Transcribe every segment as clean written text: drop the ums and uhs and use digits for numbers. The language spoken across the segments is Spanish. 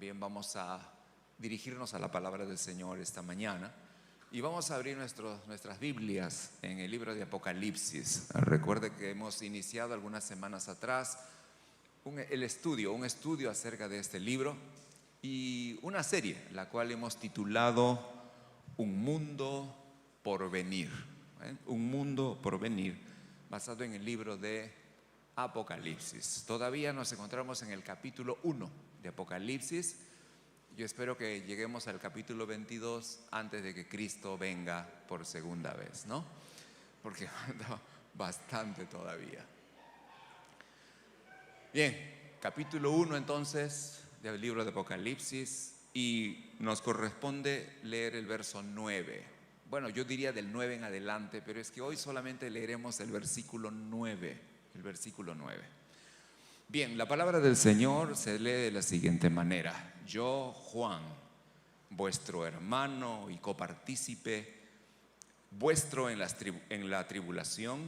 También vamos a dirigirnos a la palabra del Señor esta mañana y vamos a abrir nuestras Biblias en el libro de Apocalipsis. Recuerde que hemos iniciado algunas semanas atrás un estudio acerca de este libro y una serie, la cual hemos titulado Un mundo por venir. Un mundo por venir, basado en el libro de Apocalipsis. Todavía nos encontramos en el capítulo 1 de Apocalipsis. Yo espero que lleguemos al capítulo 22 antes de que Cristo venga por segunda vez, ¿no? Porque falta bastante todavía. Bien, capítulo 1 entonces del libro de Apocalipsis, y nos corresponde leer el verso 9. Bueno, yo diría del 9 en adelante, pero es que hoy solamente leeremos el versículo 9. El versículo 9. Bien, la palabra del Señor se lee de la siguiente manera: Yo, Juan, vuestro hermano y copartícipe vuestro en la tribulación,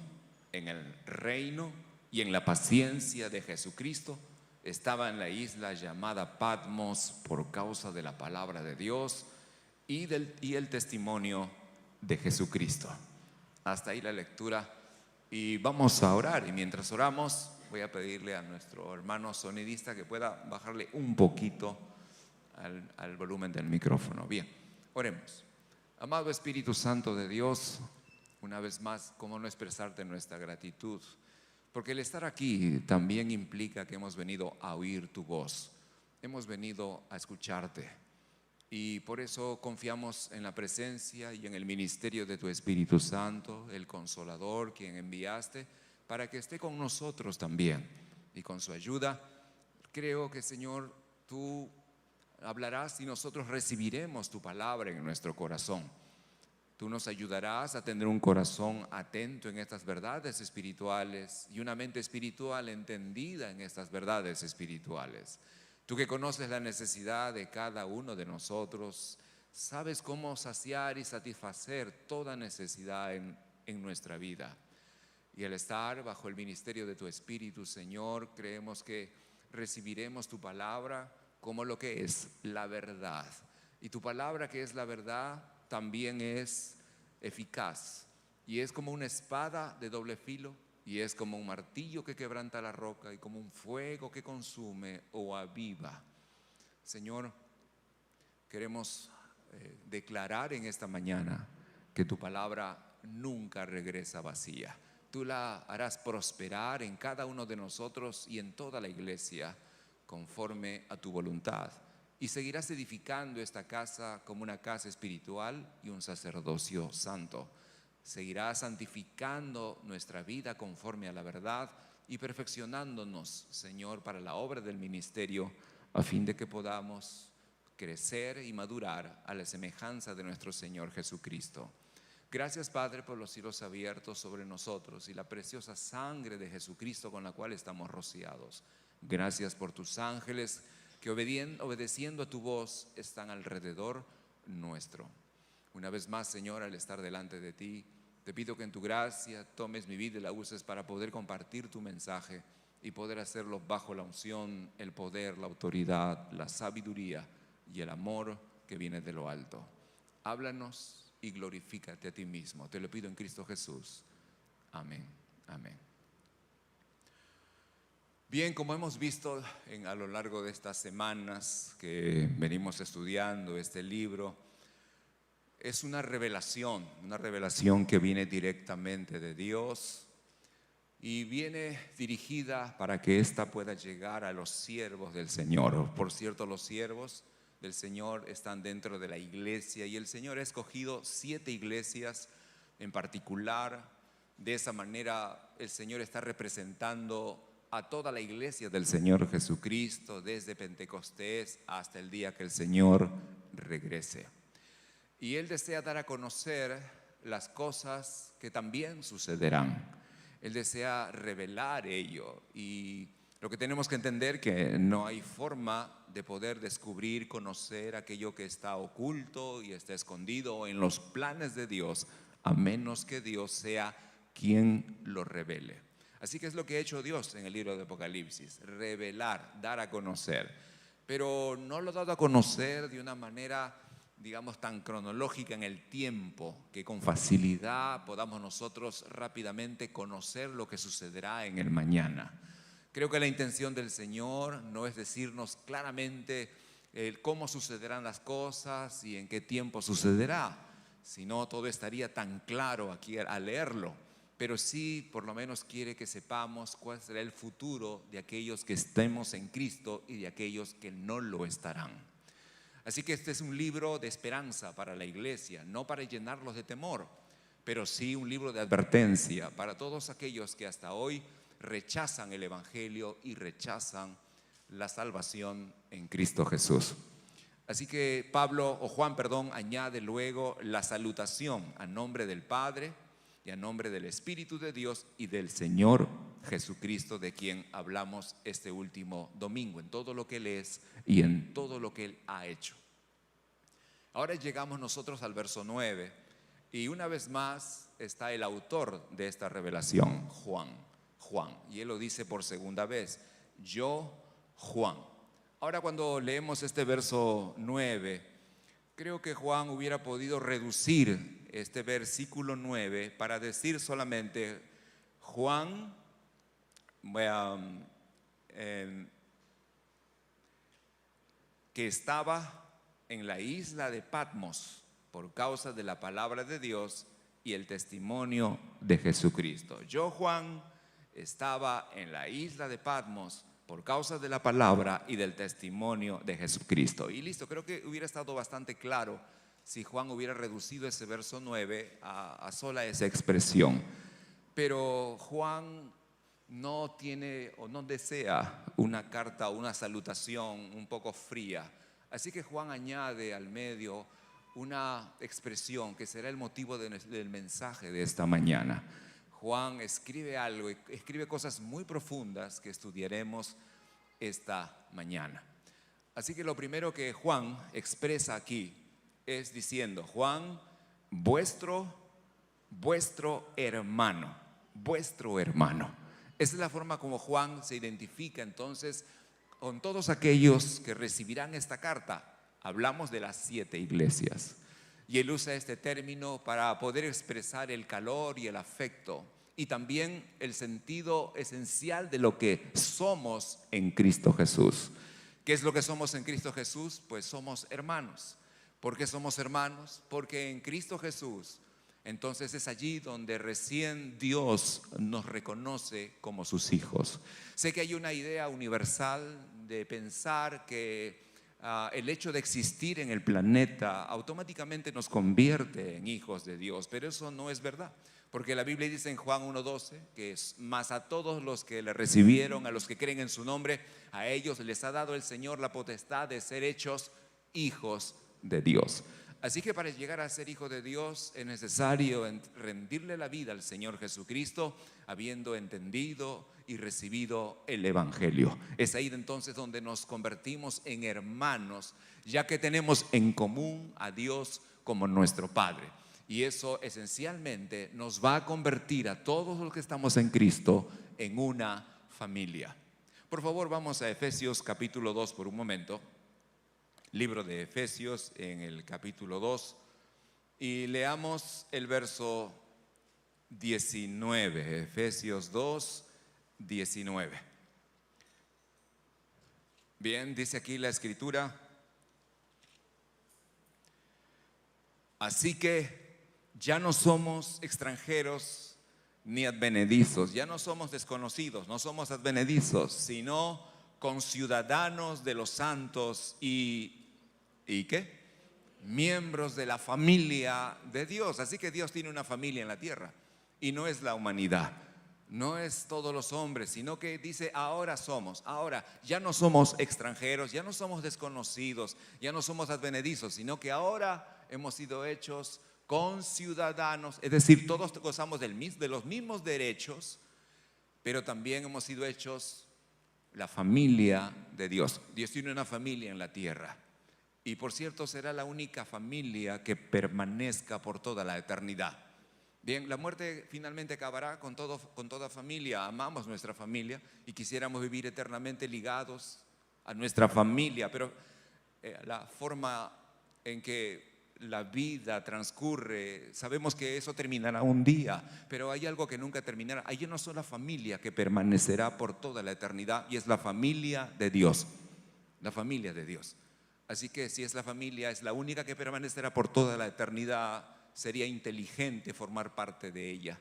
en el reino y en la paciencia de Jesucristo, estaba en la isla llamada Patmos por causa de la palabra de Dios y el testimonio de Jesucristo. Hasta ahí la lectura, y vamos a orar. Y mientras oramos, voy a pedirle a nuestro hermano sonidista que pueda bajarle un poquito al volumen del micrófono. Bien, oremos. Amado Espíritu Santo de Dios, una vez más, ¿cómo no expresarte nuestra gratitud? Porque el estar aquí también implica que hemos venido a oír tu voz, hemos venido a escucharte, y por eso confiamos en la presencia y en el ministerio de tu Espíritu Santo, el Consolador, quien enviaste para que esté con nosotros también. Y con su ayuda, creo que, Señor, tú hablarás y nosotros recibiremos tu palabra en nuestro corazón. Tú nos ayudarás a tener un corazón atento en estas verdades espirituales y una mente espiritual entendida en estas verdades espirituales. Tú que conoces la necesidad de cada uno de nosotros, sabes cómo saciar y satisfacer toda necesidad en nuestra vida. Y al estar bajo el ministerio de tu Espíritu, Señor, creemos que recibiremos tu palabra como lo que es la verdad. Y tu palabra, que es la verdad, también es eficaz y es como una espada de doble filo, y es como un martillo que quebranta la roca y como un fuego que consume o aviva. Señor, queremos declarar en esta mañana que tu palabra nunca regresa vacía. Tú la harás prosperar en cada uno de nosotros y en toda la iglesia conforme a tu voluntad. Y seguirás edificando esta casa como una casa espiritual y un sacerdocio santo. Seguirás santificando nuestra vida conforme a la verdad y perfeccionándonos, Señor, para la obra del ministerio, a fin de que podamos crecer y madurar a la semejanza de nuestro Señor Jesucristo. Gracias, Padre, por los cielos abiertos sobre nosotros y la preciosa sangre de Jesucristo con la cual estamos rociados. Gracias por tus ángeles que obedeciendo a tu voz están alrededor nuestro. Una vez más, Señor, al estar delante de ti, te pido que en tu gracia tomes mi vida y la uses para poder compartir tu mensaje y poder hacerlo bajo la unción, el poder, la autoridad, la sabiduría y el amor que viene de lo alto. Háblanos y glorifícate a ti mismo. Te lo pido en Cristo Jesús. Amén. Amén. Bien, como hemos visto a lo largo de estas semanas que venimos estudiando este libro, es una revelación que viene directamente de Dios y viene dirigida para que ésta pueda llegar a los siervos del Señor. Por cierto, los siervos del Señor están dentro de la iglesia, y el Señor ha escogido 7 iglesias en particular. De esa manera el Señor está representando a toda la iglesia del Señor Jesucristo desde Pentecostés hasta el día que el Señor regrese. Y Él desea dar a conocer las cosas que también sucederán. Él desea revelar ello, y lo que tenemos que entender que no hay forma de poder descubrir, conocer aquello que está oculto y está escondido en los planes de Dios, a menos que Dios sea quien lo revele. Así que es lo que ha hecho Dios en el libro de Apocalipsis: revelar, dar a conocer. pero no lo ha dado a conocer de una manera, digamos, tan cronológica en el tiempo, que con facilidad podamos nosotros rápidamente conocer lo que sucederá en el mañana. Creo que la intención del Señor no es decirnos claramente cómo sucederán las cosas y en qué tiempo sucederá, sino todo estaría tan claro aquí al leerlo. Pero sí, por lo menos quiere que sepamos cuál será el futuro de aquellos que estemos en Cristo y de aquellos que no lo estarán. Así que este es un libro de esperanza para la iglesia, no para llenarlos de temor, pero sí un libro de advertencia para todos aquellos que hasta hoy rechazan el Evangelio y rechazan la salvación en Cristo Jesús. Así que Juan, añade luego la salutación a nombre del Padre y a nombre del Espíritu de Dios y del Señor Jesucristo, de quien hablamos este último domingo, en todo lo que Él es y en todo lo que Él ha hecho. Ahora llegamos nosotros al verso 9 y una vez más está el autor de esta revelación, Juan, y él lo dice por segunda vez: yo, Juan. Ahora, cuando leemos este verso 9, creo que Juan hubiera podido reducir este versículo 9 para decir solamente: Juan que estaba en la isla de Patmos por causa de la palabra de Dios y el testimonio de Jesucristo. Yo, Juan, estaba en la isla de Patmos por causa de la palabra y del testimonio de Jesucristo. Y listo, creo que hubiera estado bastante claro si Juan hubiera reducido ese verso 9 a sola esa expresión. Pero Juan no tiene o no desea una carta o una salutación un poco fría. Así que Juan añade al medio una expresión que será el motivo del mensaje de esta mañana. Juan escribe algo, escribe cosas muy profundas que estudiaremos esta mañana. Así que lo primero que Juan expresa aquí es diciendo: Juan, vuestro hermano, vuestro hermano. Esa es la forma como Juan se identifica entonces con todos aquellos que recibirán esta carta. Hablamos de las 7 iglesias. Y él usa este término para poder expresar el calor y el afecto y también el sentido esencial de lo que somos en Cristo Jesús. ¿Qué es lo que somos en Cristo Jesús? Pues somos hermanos. ¿Por qué somos hermanos? Porque en Cristo Jesús, entonces es allí donde recién Dios nos reconoce como sus hijos. Sé que hay una idea universal de pensar que el hecho de existir en el planeta automáticamente nos convierte en hijos de Dios, pero eso no es verdad, porque la Biblia dice en Juan 1:12 que más a todos los que le recibieron, a los que creen en su nombre, a ellos les ha dado el Señor la potestad de ser hechos hijos de Dios. Así que para llegar a ser hijo de Dios es necesario rendirle la vida al Señor Jesucristo, habiendo entendido y recibido el Evangelio. Es ahí entonces donde nos convertimos en hermanos, ya que tenemos en común a Dios como nuestro Padre. Y eso esencialmente nos va a convertir a todos los que estamos en Cristo en una familia. Por favor, vamos a Efesios capítulo 2 por un momento. Libro de Efesios en el capítulo 2 y leamos el verso 19, Efesios 2, 19. Bien, dice aquí la escritura: así que ya no somos extranjeros ni advenedizos, ya no somos desconocidos, no somos advenedizos, sino conciudadanos de los santos ¿y qué? Miembros de la familia de Dios. Así que Dios tiene una familia en la tierra y no es la humanidad, no es todos los hombres, sino que dice ahora ya no somos extranjeros, ya no somos desconocidos, ya no somos advenedizos, sino que ahora hemos sido hechos conciudadanos, es decir, todos gozamos de los mismos derechos, pero también hemos sido hechos la familia de Dios. Dios tiene una familia en la tierra y, por cierto, será la única familia que permanezca por toda la eternidad. Bien, la muerte finalmente acabará con toda familia. Amamos nuestra familia y quisiéramos vivir eternamente ligados a nuestra familia, pero la forma en que la vida transcurre, sabemos que eso terminará un día, pero hay algo que nunca terminará. Hay una sola familia que permanecerá por toda la eternidad, y es la familia de Dios, la familia de Dios. Así que si es la familia, es la única que permanecerá por toda la eternidad, sería inteligente formar parte de ella.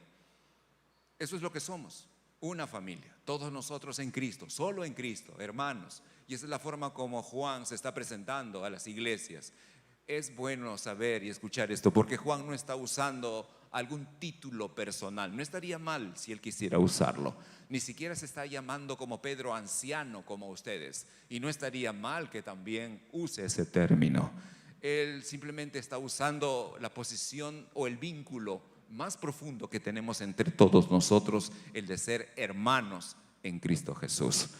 Eso es lo que somos, una familia, todos nosotros en Cristo, solo en Cristo, hermanos. Y esa es la forma como Juan se está presentando a las iglesias. Es bueno saber y escuchar esto, porque Juan no está usando algún título personal. No estaría mal si él quisiera usarlo. Ni siquiera se está llamando como Pedro anciano como ustedes. Y no estaría mal que también use ese término. Él simplemente está usando la posición o el vínculo más profundo que tenemos entre todos nosotros, el de ser hermanos en Cristo Jesús.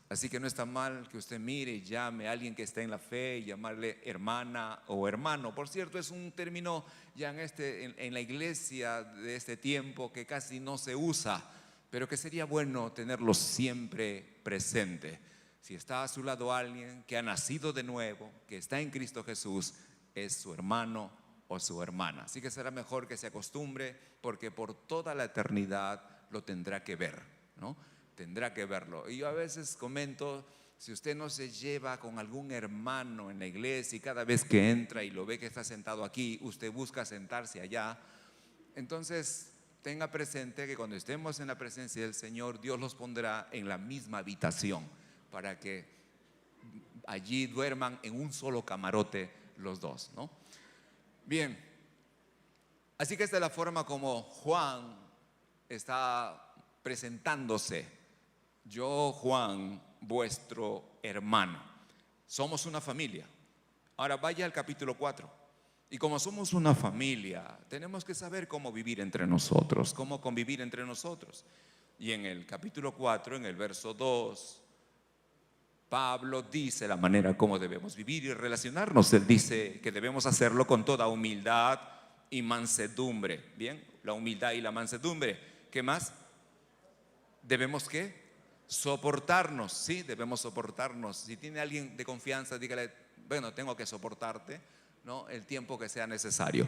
Así que no está mal que usted mire y llame a alguien que está en la fe y llamarle hermana o hermano. Por cierto, es un término ya en la iglesia de este tiempo que casi no se usa, pero que sería bueno tenerlo siempre presente. Si está a su lado alguien que ha nacido de nuevo, que está en Cristo Jesús, es su hermano o su hermana. Así que será mejor que se acostumbre, porque por toda la eternidad lo tendrá que ver, ¿no? Tendrá que verlo. Y yo a veces comento, si usted no se lleva con algún hermano en la iglesia y cada vez que entra y lo ve que está sentado aquí, usted busca sentarse allá, entonces tenga presente que cuando estemos en la presencia del Señor, Dios los pondrá en la misma habitación para que allí duerman en un solo camarote los dos, ¿no? Bien, así que esta es la forma como Juan está presentándose. Yo, Juan, vuestro hermano. Somos una familia. Ahora vaya al capítulo 4. Y como somos una familia, tenemos que saber cómo vivir entre nosotros, cómo convivir entre nosotros. Y en el capítulo 4, en el verso 2, Pablo dice la manera como debemos vivir y relacionarnos. Él dice que debemos hacerlo con toda humildad y mansedumbre. Bien, la humildad y la mansedumbre. ¿Qué más? ¿Debemos qué? Soportarnos, sí, debemos soportarnos. Si tiene alguien de confianza, dígale, bueno, tengo que soportarte, ¿no? El tiempo que sea necesario.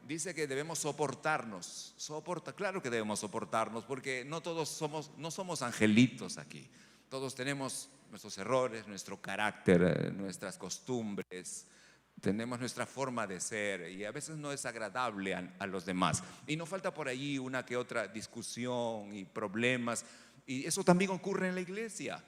Dice que debemos soportarnos. Claro que debemos soportarnos, porque no todos somos angelitos aquí. Todos tenemos nuestros errores, nuestro carácter, nuestras costumbres, tenemos nuestra forma de ser, y a veces no es agradable a los demás. Y no falta por ahí una que otra discusión y problemas. Y eso también ocurre en la iglesia.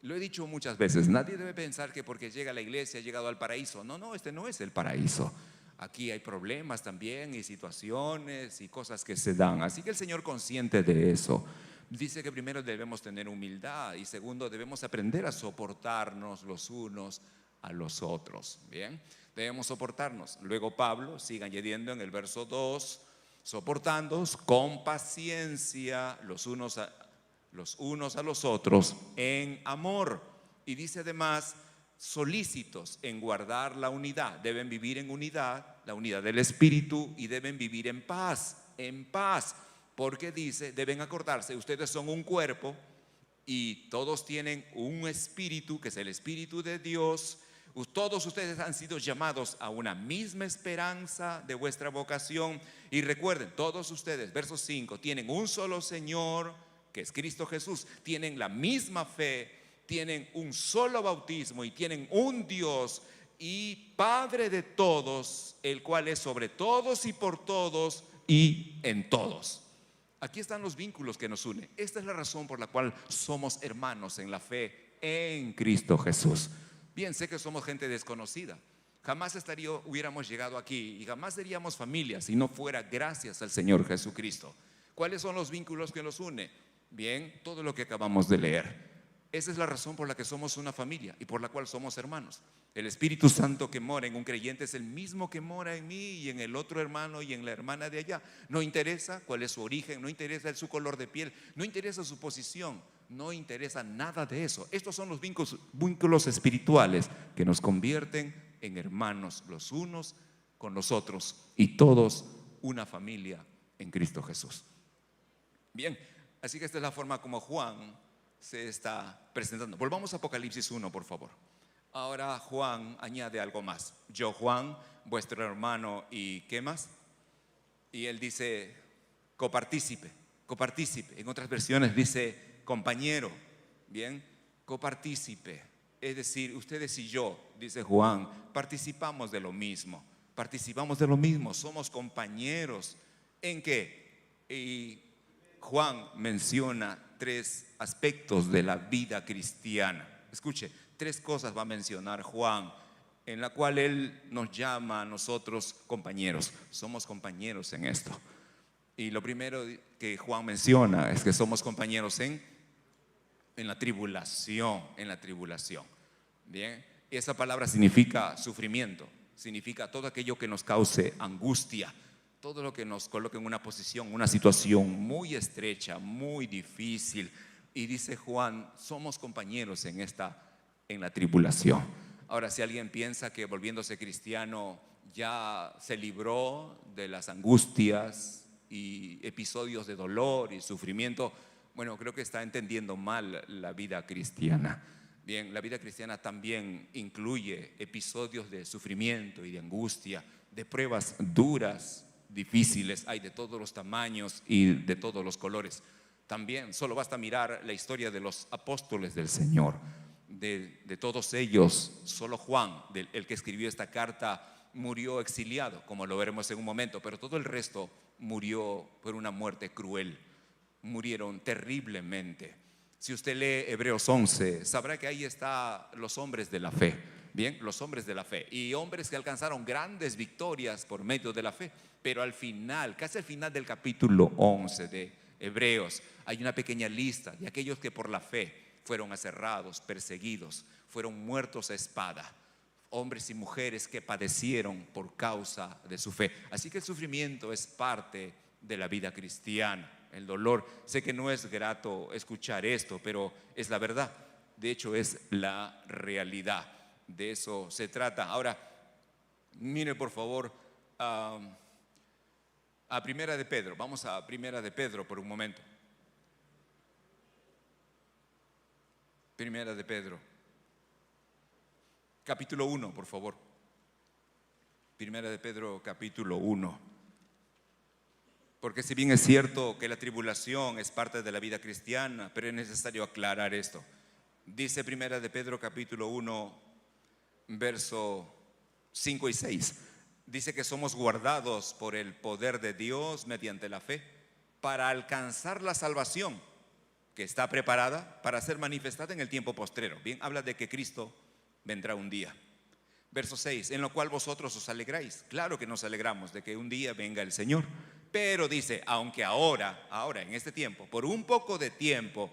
Lo he dicho muchas veces, nadie debe pensar que porque llega a la iglesia ha llegado al paraíso. No, este no es el paraíso. Aquí hay problemas también y situaciones y cosas que se dan. Así que el Señor, consciente de eso, dice que primero debemos tener humildad y segundo debemos aprender a soportarnos los unos a los otros. Bien, debemos soportarnos. Luego Pablo sigue añadiendo en el verso 2, soportándoos con paciencia los unos a los otros en amor. Y dice además, solícitos en guardar la unidad. Deben vivir en unidad, la unidad del Espíritu, y deben vivir en paz, porque dice, deben acordarse, ustedes son un cuerpo y todos tienen un espíritu, que es el Espíritu de Dios. Todos ustedes han sido llamados a una misma esperanza de vuestra vocación. Y recuerden, todos ustedes, verso 5, tienen un solo Señor, que es Cristo Jesús, tienen la misma fe, tienen un solo bautismo y tienen un Dios y Padre de todos, el cual es sobre todos y por todos y en todos. Aquí están los vínculos que nos unen. Esta es la razón por la cual somos hermanos en la fe en Cristo Jesús. Bien, sé que somos gente desconocida. Jamás hubiéramos llegado aquí y jamás seríamos familia si no fuera gracias al Señor Jesucristo. ¿Cuáles son los vínculos que nos unen? Bien, todo lo que acabamos de leer. Esa es la razón por la que somos una familia y por la cual somos hermanos. El Espíritu Santo que mora en un creyente es el mismo que mora en mí y en el otro hermano y en la hermana de allá. No interesa cuál es su origen, no interesa su color de piel, no interesa su posición, no interesa nada de eso. Estos son los vínculos espirituales que nos convierten en hermanos los unos con los otros y todos una familia en Cristo Jesús. Bien, así que esta es la forma como Juan se está presentando. Volvamos a Apocalipsis 1, por favor. Ahora Juan añade algo más. Yo, Juan, vuestro hermano, ¿y qué más? Y él dice copartícipe, copartícipe. En otras versiones dice compañero, bien, copartícipe. Es decir, ustedes y yo, dice Juan, participamos de lo mismo, somos compañeros. ¿En qué? Y Juan menciona tres aspectos de la vida cristiana. Escuche, tres cosas va a mencionar Juan, en la cual él nos llama a nosotros compañeros. Somos compañeros en esto. Y lo primero que Juan menciona es que somos compañeros en la tribulación, Bien, y esa palabra significa sufrimiento, significa todo aquello que nos cause angustia, todo lo que nos coloque en una posición, una situación muy estrecha, muy difícil. Y dice Juan, somos compañeros en la tribulación. Ahora, si alguien piensa que volviéndose cristiano ya se libró de las angustias y episodios de dolor y sufrimiento, bueno, creo que está entendiendo mal la vida cristiana. Bien, la vida cristiana también incluye episodios de sufrimiento y de angustia, de pruebas duras, difíciles, hay de todos los tamaños y de todos los colores. También solo basta mirar la historia de los apóstoles del Señor. De todos ellos, solo Juan, el que escribió esta carta, murió exiliado, como lo veremos en un momento, pero todo el resto murió por una muerte cruel, murieron terriblemente. Si usted lee Hebreos 11, sabrá que ahí están los hombres de la fe. Bien, los hombres de la fe y hombres que alcanzaron grandes victorias por medio de la fe, pero al final, casi al final del capítulo 11 de Hebreos, hay una pequeña lista de aquellos que por la fe fueron aserrados, perseguidos, fueron muertos a espada, hombres y mujeres que padecieron por causa de su fe. Así que el sufrimiento es parte de la vida cristiana, el dolor. Sé que no es grato escuchar esto, pero es la verdad. De hecho, es la realidad. De eso se trata. Ahora, mire por favor a Primera de Pedro. Vamos a Primera de Pedro por un momento. Primera de Pedro, capítulo 1, por favor. Primera de Pedro, capítulo 1. Porque si bien es cierto que la tribulación es parte de la vida cristiana, pero es necesario aclarar esto. Dice Primera de Pedro, capítulo 1, verso 5 y 6. Dice que somos guardados por el poder de Dios mediante la fe para alcanzar la salvación que está preparada para ser manifestada en el tiempo postrero. Bien, habla de que Cristo vendrá un día. Verso 6, en lo cual vosotros os alegráis. Claro que nos alegramos de que un día venga el Señor. Pero dice, aunque ahora en este tiempo, por un poco de tiempo,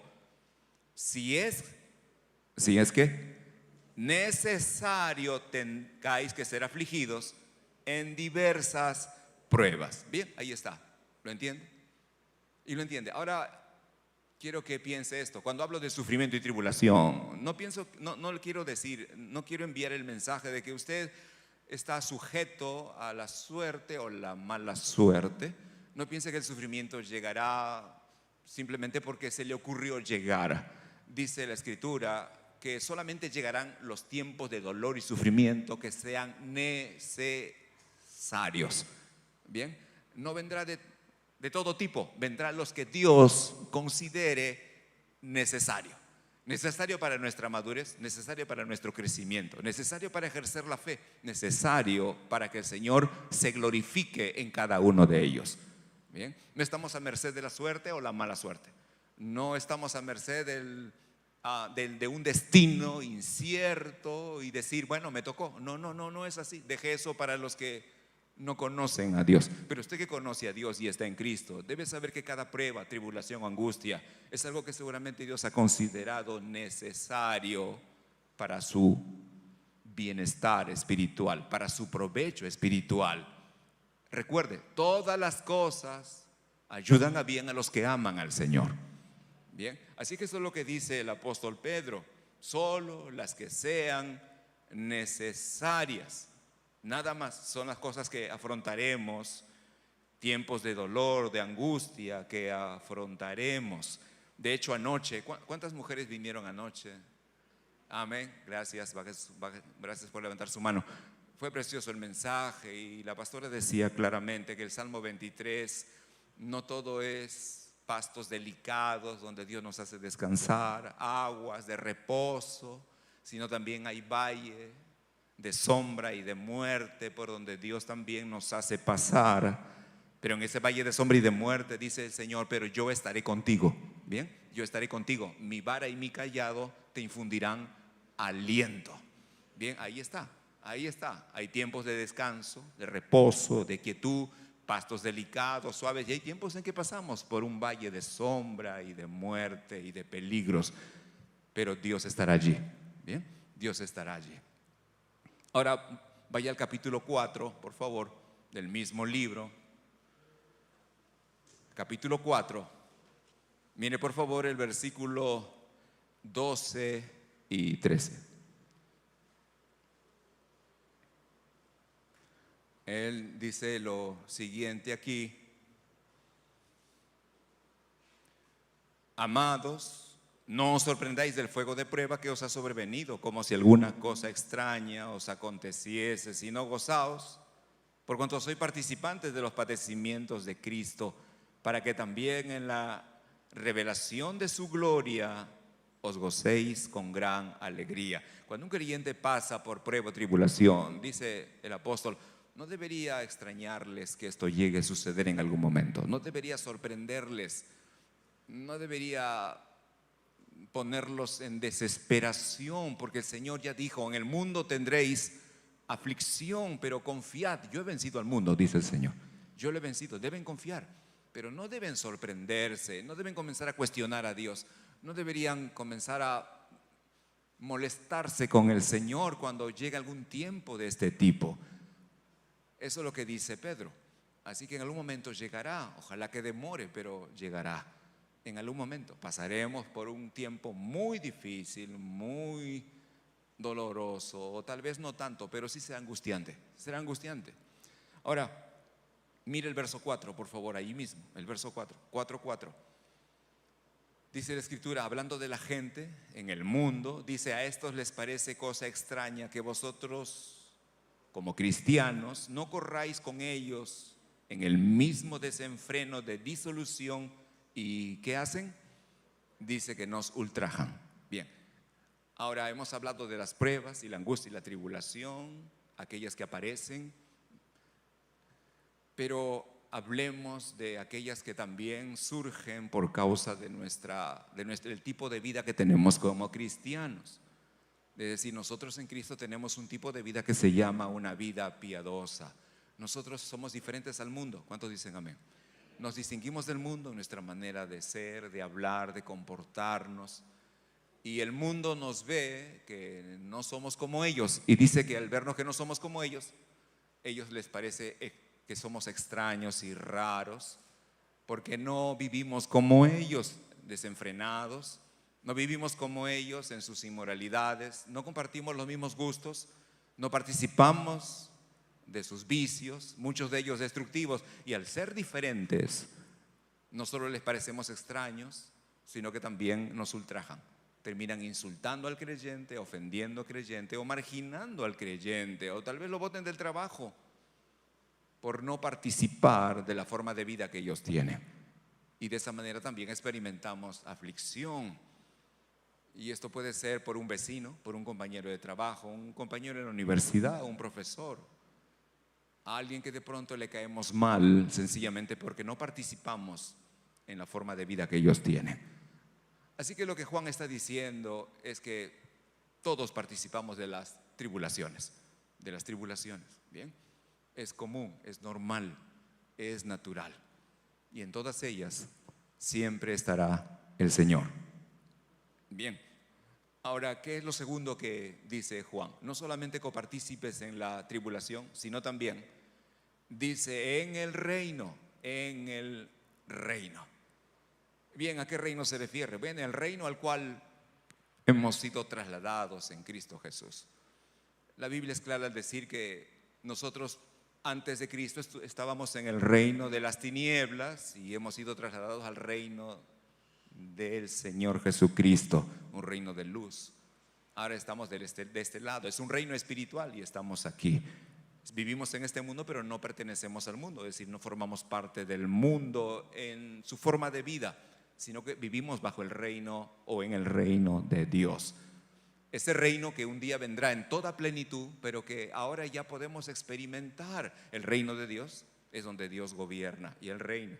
si es que necesario tengáis que ser afligidos en diversas pruebas. Bien, ahí está. ¿Lo entiende? Y lo entiende. Ahora quiero que piense esto. Cuando hablo de sufrimiento y tribulación, no le quiero decir, no quiero enviar el mensaje de que usted está sujeto a la suerte o la mala suerte. No piense que el sufrimiento llegará simplemente porque se le ocurrió llegar. Dice la Escritura que solamente llegarán los tiempos de dolor y sufrimiento que sean necesarios. Bien, no vendrá de todo tipo, vendrán los que Dios considere necesario. Necesario para nuestra madurez, necesario para nuestro crecimiento, necesario para ejercer la fe, necesario para que el Señor se glorifique en cada uno de ellos. Bien, no estamos a merced de la suerte o la mala suerte. No estamos a merced de un destino incierto y decir, bueno, me tocó. No es así. Deje eso para los que no conocen a Dios. Pero usted que conoce a Dios y está en Cristo, debe saber que cada prueba, tribulación o angustia es algo que seguramente Dios ha considerado necesario para su bienestar espiritual, para su provecho espiritual. Recuerde, todas las cosas ayudan a bien a los que aman al Señor. Bien, así que eso es lo que dice el apóstol Pedro. Solo las que sean necesarias. Nada más son las cosas que afrontaremos, tiempos de dolor, de angustia que afrontaremos. De hecho, anoche, ¿cuántas mujeres vinieron anoche? Amén. Gracias. Gracias por levantar su mano. Fue precioso el mensaje y la pastora decía claramente que el Salmo 23 no todo es pastos delicados donde Dios nos hace descansar, aguas de reposo, sino también hay valle de sombra y de muerte por donde Dios también nos hace pasar. Pero en ese valle de sombra y de muerte dice el Señor, pero yo estaré contigo. Bien, yo estaré contigo. Mi vara y mi callado te infundirán aliento. Bien, ahí está, ahí está. Hay tiempos de descanso, de reposo, de quietud, pastos delicados, suaves. Y hay tiempos en que pasamos por un valle de sombra y de muerte y de peligros. Pero Dios estará allí. Bien, Dios estará allí. Ahora vaya al capítulo 4, por favor, del mismo libro. Capítulo 4. Mire por favor el versículo 12 y 13. Él dice lo siguiente aquí: amados, no os sorprendáis del fuego de prueba que os ha sobrevenido, como si alguna cosa extraña os aconteciese, sino gozaos, por cuanto sois participantes de los padecimientos de Cristo, para que también en la revelación de su gloria os gocéis con gran alegría. Cuando un creyente pasa por prueba o tribulación, dice el apóstol, no debería extrañarles que esto llegue a suceder en algún momento, no debería sorprenderles, no debería ponerlos en desesperación, porque el Señor ya dijo, en el mundo tendréis aflicción, pero confiad, yo he vencido al mundo, dice el Señor, yo lo he vencido. Deben confiar, pero no deben sorprenderse, no deben comenzar a cuestionar a Dios, no deberían comenzar a molestarse con el Señor cuando llegue algún tiempo de este tipo. Eso es lo que dice Pedro. Así que en algún momento llegará, ojalá que demore, pero llegará. En algún momento pasaremos por un tiempo muy difícil, muy doloroso, o tal vez no tanto, pero sí será angustiante, será angustiante. Ahora, mire el verso 4, por favor, ahí mismo, el verso 4. Dice la Escritura, hablando de la gente en el mundo, dice, a estos les parece cosa extraña que vosotros, como cristianos, no corráis con ellos en el mismo desenfreno de disolución. ¿Y qué hacen? Dice que nos ultrajan. Bien, ahora hemos hablado de las pruebas y la angustia y la tribulación, aquellas que aparecen, pero hablemos de aquellas que también surgen por causa de del tipo de vida que tenemos como cristianos. Es decir, nosotros en Cristo tenemos un tipo de vida que se llama una vida piadosa. Nosotros somos diferentes al mundo. ¿Cuántos dicen amén? Nos distinguimos del mundo en nuestra manera de ser, de hablar, de comportarnos. Y el mundo nos ve que no somos como ellos. Y dice que al vernos que no somos como ellos les parece que somos extraños y raros, porque no vivimos como ellos, desenfrenados. No vivimos como ellos en sus inmoralidades. No compartimos los mismos gustos. No participamos de sus vicios, muchos de ellos destructivos, y al ser diferentes no solo les parecemos extraños, sino que también nos ultrajan, terminan insultando al creyente, ofendiendo al creyente o marginando al creyente, o tal vez lo boten del trabajo por no participar de la forma de vida que ellos tienen, y de esa manera también experimentamos aflicción. Y esto puede ser por un vecino, por un compañero de trabajo, un compañero en la universidad, un profesor, a alguien que de pronto le caemos mal sencillamente porque no participamos en la forma de vida que ellos tienen. Así que lo que Juan está diciendo es que todos participamos de las tribulaciones, ¿bien? Es común, es normal, es natural, y en todas ellas siempre estará el Señor. Bien, ahora, ¿qué es lo segundo que dice Juan? No solamente copartícipes en la tribulación, sino también dice en el reino, en el reino. Bien, ¿a qué reino se refiere? Bien, el reino al cual hemos sido trasladados en Cristo Jesús. La Biblia es clara al decir que nosotros antes de Cristo estábamos en el reino de las tinieblas y hemos sido trasladados al reino del Señor Jesucristo, un reino de luz. ahora estamos de este lado. Es un reino espiritual y estamos aquí. Vivimos en este mundo, pero no pertenecemos al mundo, es decir, no formamos parte del mundo en su forma de vida, sino que vivimos bajo el reino o en el reino de Dios. Ese reino que un día vendrá en toda plenitud, pero que ahora ya podemos experimentar. El reino de Dios es donde Dios gobierna y el reino.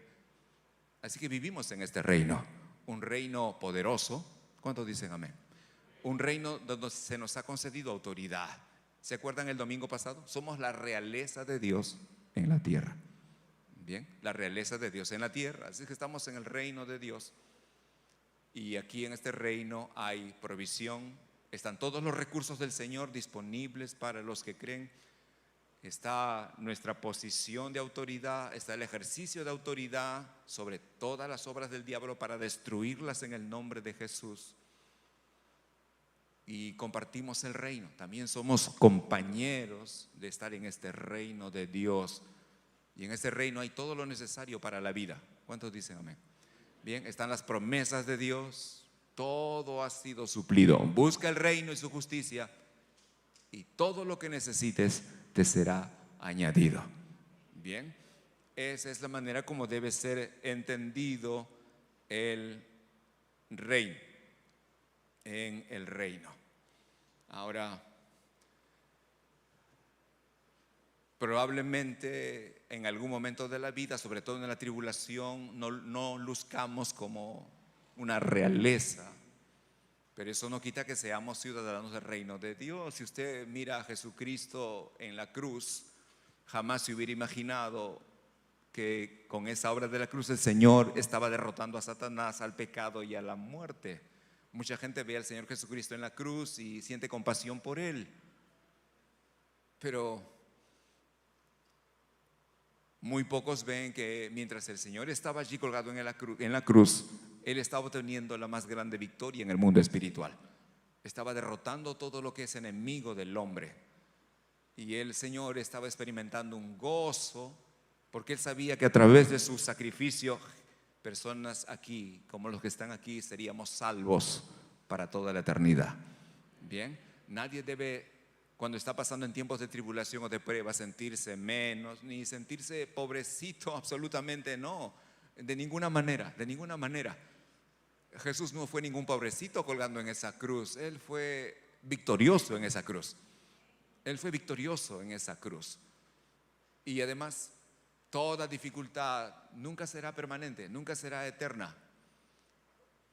Así que vivimos en este reino, un reino poderoso. ¿Cuántos dicen amén? Un reino donde se nos ha concedido autoridad. ¿Se acuerdan el domingo pasado? Somos la realeza de Dios en la tierra. Bien, la realeza de Dios en la tierra. Así que estamos en el reino de Dios. Y aquí en este reino hay provisión. Están todos los recursos del Señor disponibles para los que creen. Está nuestra posición de autoridad, está el ejercicio de autoridad sobre todas las obras del diablo para destruirlas en el nombre de Jesús. Y compartimos el reino. También somos compañeros de estar en este reino de Dios. Y en este reino hay todo lo necesario para la vida. ¿Cuántos dicen amén? Bien, están las promesas de Dios. Todo ha sido suplido. Busca el reino y su justicia y todo lo que necesites te será añadido. Bien, esa es la manera como debe ser entendido el reino. En el reino. Ahora, probablemente en algún momento de la vida, sobre todo en la tribulación, no luzcamos como una realeza, pero eso no quita que seamos ciudadanos del reino de Dios. Si usted mira a Jesucristo en la cruz, jamás se hubiera imaginado que con esa obra de la cruz el Señor estaba derrotando a Satanás, al pecado y a la muerte. Mucha gente ve al Señor Jesucristo en la cruz y siente compasión por Él, pero muy pocos ven que mientras el Señor estaba allí colgado en la cruz, Él estaba obteniendo la más grande victoria en el mundo espiritual. Estaba derrotando todo lo que es enemigo del hombre. Y el Señor estaba experimentando un gozo, porque Él sabía que a través de su sacrificio, personas aquí, como los que están aquí, seríamos salvos para toda la eternidad. Bien, nadie debe, cuando está pasando en tiempos de tribulación o de prueba, sentirse menos, ni sentirse pobrecito, absolutamente no, de ninguna manera, de ninguna manera. Jesús no fue ningún pobrecito colgando en esa cruz, Él fue victorioso en esa cruz. Él fue victorioso en esa cruz. Y además, toda dificultad nunca será permanente, nunca será eterna.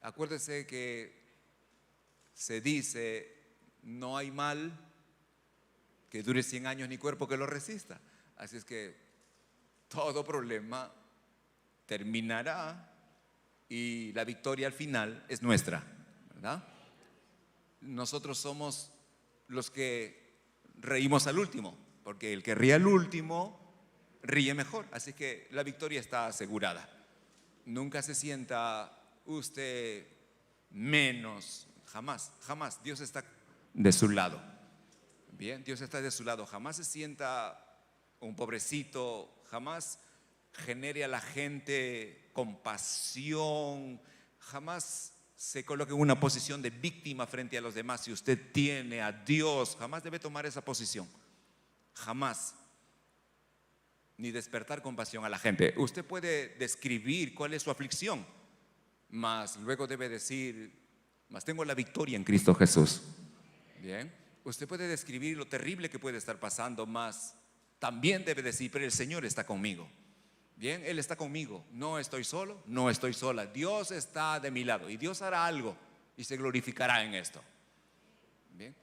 Acuérdese que se dice, no hay mal que dure 100 años ni cuerpo que lo resista. Así es que todo problema terminará y la victoria al final es nuestra, ¿verdad? Nosotros somos los que reímos al último, porque el que ríe al último ríe mejor. Así que la victoria está asegurada. Nunca se sienta usted menos, jamás, jamás. Dios está de su lado. Bien, Dios está de su lado. Jamás se sienta un pobrecito, jamás genere a la gente compasión, jamás se coloque en una posición de víctima frente a los demás. Si usted tiene a Dios, jamás debe tomar esa posición. Jamás. Ni despertar compasión a la gente. Usted puede describir cuál es su aflicción, mas luego debe decir, mas tengo la victoria en Cristo Jesús. Bien. Usted puede describir lo terrible que puede estar pasando, mas también debe decir, pero el Señor está conmigo. Bien, Él está conmigo. No estoy solo, no estoy sola. Dios está de mi lado y Dios hará algo y se glorificará en esto. Bien,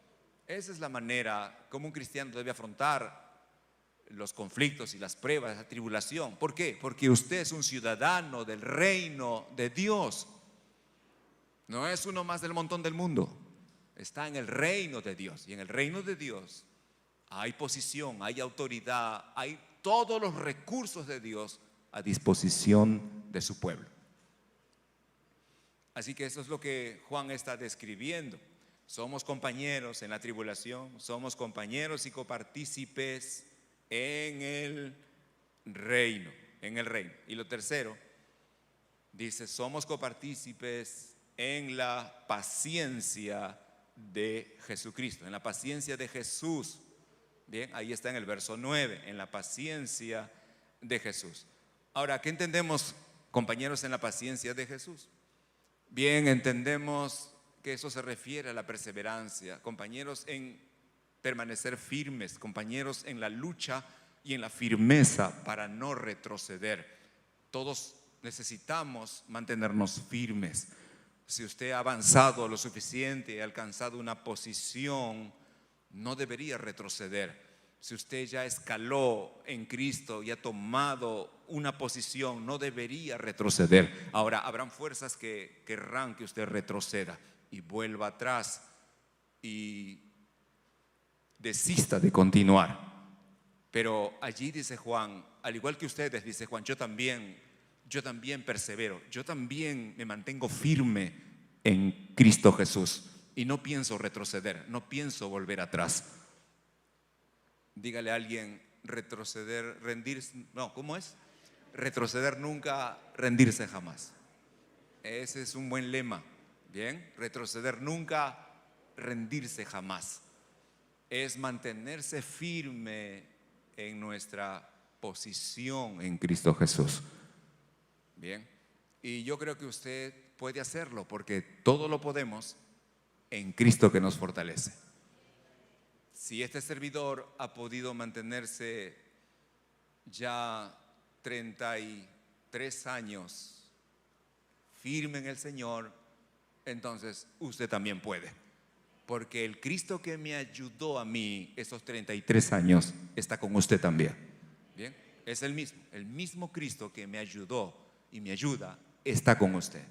esa es la manera como un cristiano debe afrontar los conflictos y las pruebas, la tribulación. ¿Por qué? Porque usted es un ciudadano del reino de Dios. No es uno más del montón del mundo. Está en el reino de Dios. Y en el reino de Dios hay posición, hay autoridad, hay todos los recursos de Dios a disposición de su pueblo. Así que eso es lo que Juan está describiendo. Somos compañeros en la tribulación, somos compañeros y copartícipes en el reino, en el reino. Y lo tercero, dice, somos copartícipes en la paciencia de Jesucristo, en la paciencia de Jesús. Bien, ahí está en el verso 9, en la paciencia de Jesús. Ahora, ¿qué entendemos, compañeros, en la paciencia de Jesús? Bien, entendemos que eso se refiere a la perseverancia, compañeros, en permanecer firmes, compañeros, en la lucha y en la firmeza para no retroceder. Todos necesitamos mantenernos firmes. Si usted ha avanzado lo suficiente y ha alcanzado una posición, no debería retroceder. Si usted ya escaló en Cristo y ha tomado una posición, no debería retroceder. Ahora, habrán fuerzas que querrán que usted retroceda y vuelva atrás y desista de continuar. Pero allí dice Juan, al igual que ustedes, dice Juan, yo también persevero, yo también me mantengo firme en Cristo Jesús y no pienso retroceder, no pienso volver atrás. Dígale a alguien, retroceder, rendirse, no, ¿cómo es? Retroceder nunca, rendirse jamás. Ese es un buen lema, ¿bien? Retroceder nunca, rendirse jamás. Es mantenerse firme en nuestra posición en Cristo Jesús. Bien, y yo creo que usted puede hacerlo porque todo lo podemos en Cristo que nos fortalece. Si este servidor ha podido mantenerse ya 33 años firme en el Señor, entonces usted también puede. Porque el Cristo que me ayudó a mí esos 33 años está con usted también. Bien, es el mismo Cristo que me ayudó y me ayuda está con usted.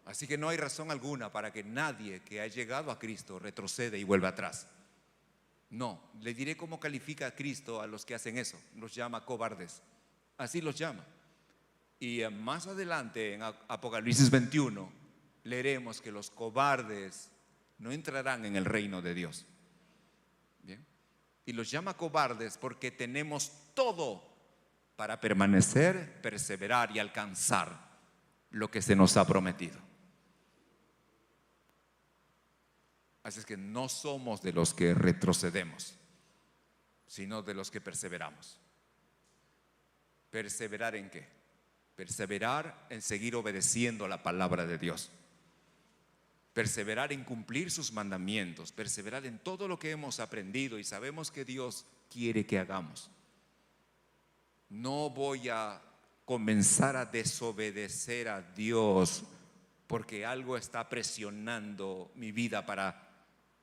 Así que no hay razón alguna para que nadie que ha llegado a Cristo retroceda y vuelva atrás. No, le diré cómo califica a Cristo a los que hacen eso. Los llama cobardes. Así los llama. Y más adelante en Apocalipsis 21 leeremos que los cobardes no entrarán en el reino de Dios. Bien. Y los llama cobardes porque tenemos todo para permanecer, perseverar y alcanzar lo que se nos ha prometido. Así es que no somos de los que retrocedemos, sino de los que perseveramos. ¿Perseverar en qué? Perseverar en seguir obedeciendo la palabra de Dios. Perseverar en cumplir sus mandamientos. Perseverar en todo lo que hemos aprendido y sabemos que Dios quiere que hagamos. No voy a comenzar a desobedecer a Dios porque algo está presionando mi vida para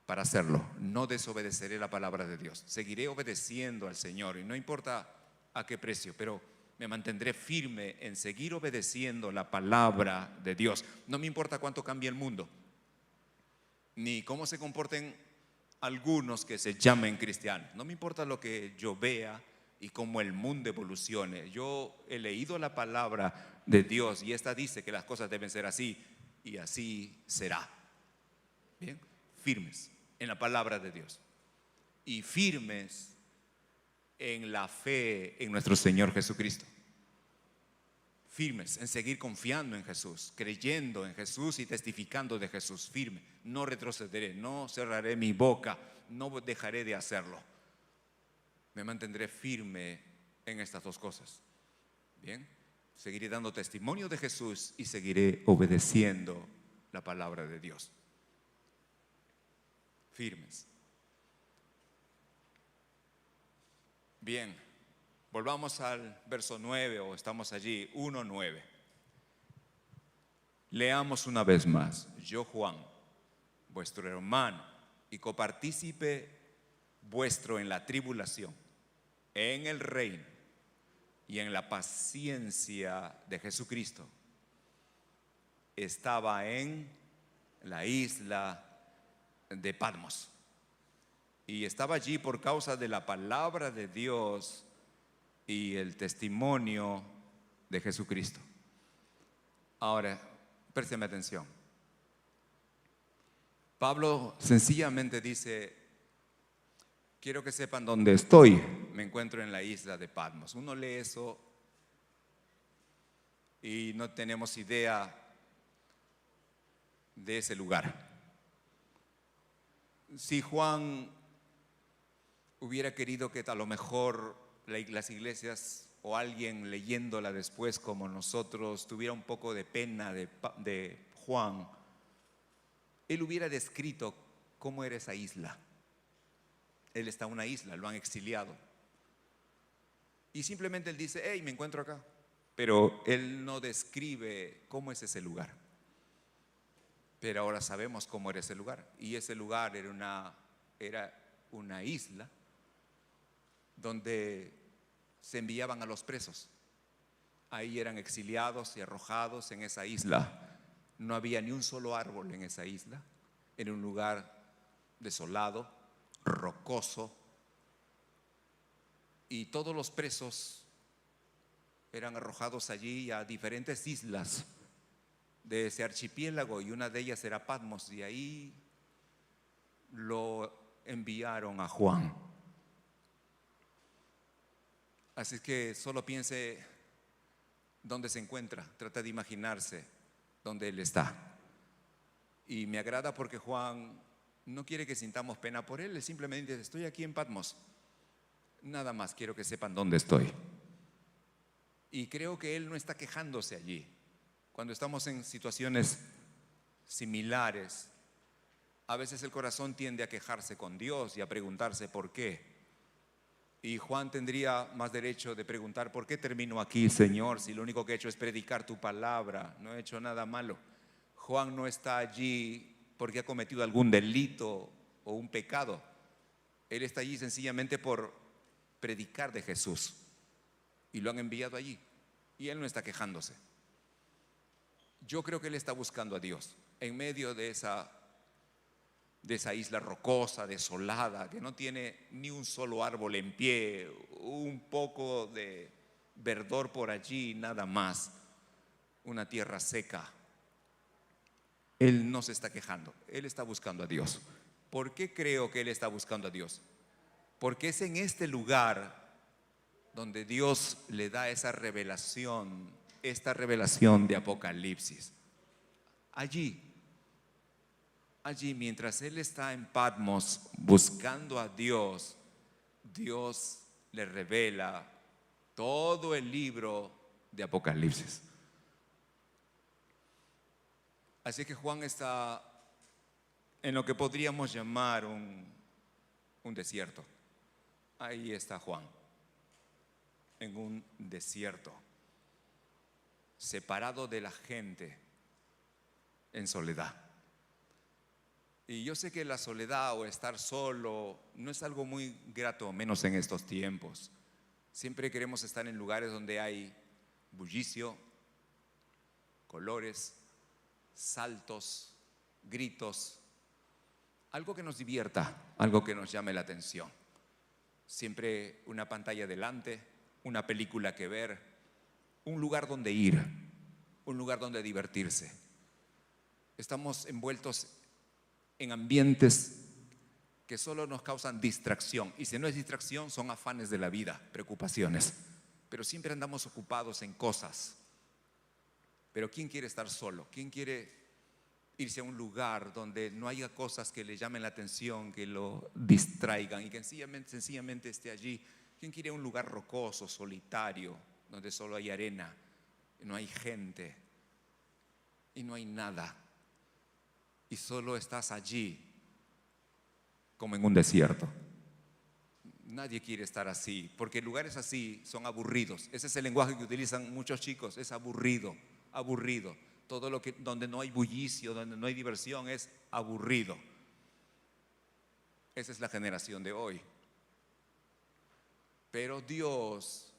hacerlo. No desobedeceré la palabra de Dios. Seguiré obedeciendo al Señor y no importa a qué precio, pero me mantendré firme en seguir obedeciendo la palabra de Dios. No me importa cuánto cambie el mundo, ni cómo se comporten algunos que se llamen cristianos. No me importa lo que yo vea y cómo el mundo evolucione. Yo he leído la palabra de Dios y esta dice que las cosas deben ser así y así será. Bien, firmes en la palabra de Dios y firmes en la fe en nuestro Señor Jesucristo. Firmes en seguir confiando en Jesús, creyendo en Jesús y testificando de Jesús. Firme, no retrocederé, no cerraré mi boca, no dejaré de hacerlo. Me mantendré firme en estas dos cosas. Bien, seguiré dando testimonio de Jesús y seguiré obedeciendo la palabra de Dios. Firmes. Bien, volvamos al verso 9, o estamos allí, 1:9. Leamos una vez más. Yo, Juan, vuestro hermano y copartícipe vuestro en la tribulación, en el reino y en la paciencia de Jesucristo, estaba en la isla de Patmos. Y estaba allí por causa de la palabra de Dios y el testimonio de Jesucristo. Ahora, présteme atención. Pablo sencillamente dice: quiero que sepan dónde estoy. Me encuentro en la isla de Patmos. Uno lee eso y no tenemos idea de ese lugar. Si Juan hubiera querido que a lo mejor las iglesias o alguien leyéndola después como nosotros tuviera un poco de pena de Juan, él hubiera descrito cómo era esa isla. Él está en una isla, lo han exiliado. Y simplemente él dice, hey, me encuentro acá. Pero él no describe cómo es ese lugar. Pero ahora sabemos cómo era ese lugar. Y ese lugar era una isla donde se enviaban a los presos. Ahí eran exiliados y arrojados en esa isla. No había ni un solo árbol en esa isla. Era un lugar desolado, rocoso. Y todos los presos eran arrojados allí a diferentes islas de ese archipiélago, y una de ellas era Patmos, y ahí lo enviaron a Juan. Así que solo piense dónde se encuentra, trata de imaginarse dónde él está. Y me agrada porque Juan no quiere que sintamos pena por él, él simplemente dice, estoy aquí en Patmos, nada más quiero que sepan dónde estoy. Y creo que él no está quejándose allí. Cuando estamos en situaciones similares, a veces el corazón tiende a quejarse con Dios y a preguntarse por qué. Y Juan tendría más derecho de preguntar, ¿por qué termino aquí, Señor? Si lo único que he hecho es predicar tu palabra, no he hecho nada malo. Juan no está allí porque ha cometido algún delito o un pecado. Él está allí sencillamente por predicar de Jesús. Y lo han enviado allí. Y él no está quejándose. Yo creo que él está buscando a Dios en medio de esa isla rocosa, desolada, que no tiene ni un solo árbol en pie, un poco de verdor por allí, nada más, una tierra seca. Él no se está quejando, él está buscando a Dios. ¿Por qué creo que él está buscando a Dios? Porque es en este lugar donde Dios le da esa revelación, esta revelación de Apocalipsis. Allí mientras él está en Patmos buscando a Dios, Dios le revela todo el libro de Apocalipsis. Así que Juan está en lo que podríamos llamar un desierto. Ahí está Juan, en un desierto, separado de la gente, en soledad. Y yo sé que la soledad o estar solo no es algo muy grato, menos en estos tiempos. Siempre queremos estar en lugares donde hay bullicio, colores, saltos, gritos, algo que nos divierta, algo que nos llame la atención. Siempre una pantalla delante, una película que ver, un lugar donde ir, un lugar donde divertirse. Estamos envueltos en ambientes que solo nos causan distracción, y si no es distracción son afanes de la vida, preocupaciones, pero siempre andamos ocupados en cosas. Pero ¿quién quiere estar solo? ¿Quién quiere irse a un lugar donde no haya cosas que le llamen la atención, que lo distraigan y que sencillamente esté allí? ¿Quién quiere un lugar rocoso, solitario, donde solo hay arena, no hay gente y no hay nada, y solo estás allí como en un desierto? Nadie quiere estar así, porque lugares así son aburridos. Ese es el lenguaje que utilizan muchos chicos, es aburrido, aburrido. Todo lo que donde no hay bullicio, donde no hay diversión, es aburrido. Esa es la generación de hoy. Pero Dios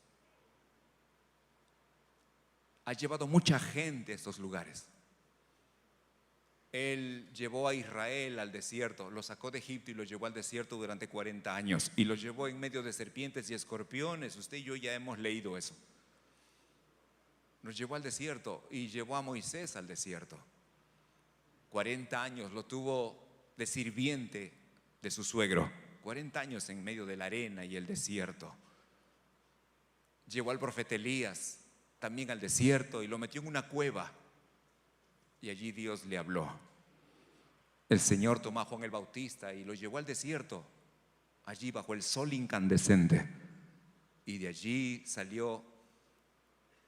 ha llevado mucha gente a estos lugares. Él llevó a Israel al desierto, lo sacó de Egipto y lo llevó al desierto durante 40 años y lo llevó en medio de serpientes y escorpiones. Usted y yo ya hemos leído eso. Nos llevó al desierto y llevó a Moisés al desierto. 40 años lo tuvo de sirviente de su suegro. 40 años en medio de la arena y el desierto. Llevó al profeta Elías también al desierto y lo metió en una cueva. Y allí Dios le habló. el Señor tomó a Juan el Bautista y lo llevó al desierto, allí bajo el sol incandescente. Y de allí salió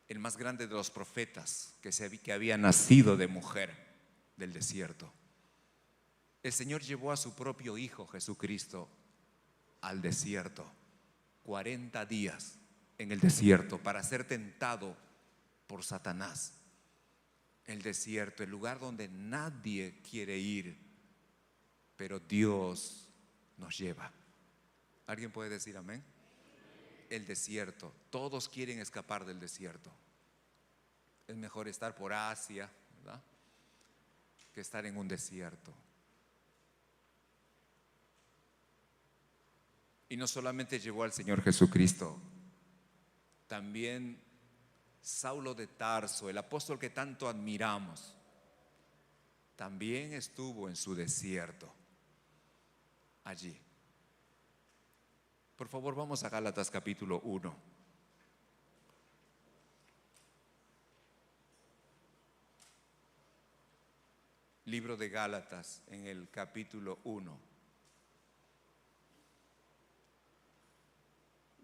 el más grande de los profetas que había nacido de mujer del desierto. El Señor llevó a su propio Hijo Jesucristo al desierto, 40 días en el desierto para ser tentado por Satanás. El desierto, el lugar donde nadie quiere ir, pero Dios nos lleva. ¿Alguien puede decir amén? El desierto, todos quieren escapar del desierto. Es mejor estar por Asia, ¿verdad?, que estar en un desierto. Y no solamente llevó al Señor Jesucristo, también Saulo de Tarso, el apóstol que tanto admiramos, también estuvo en su desierto, allí. Por favor, vamos a Gálatas capítulo 1. Libro de Gálatas en el capítulo 1.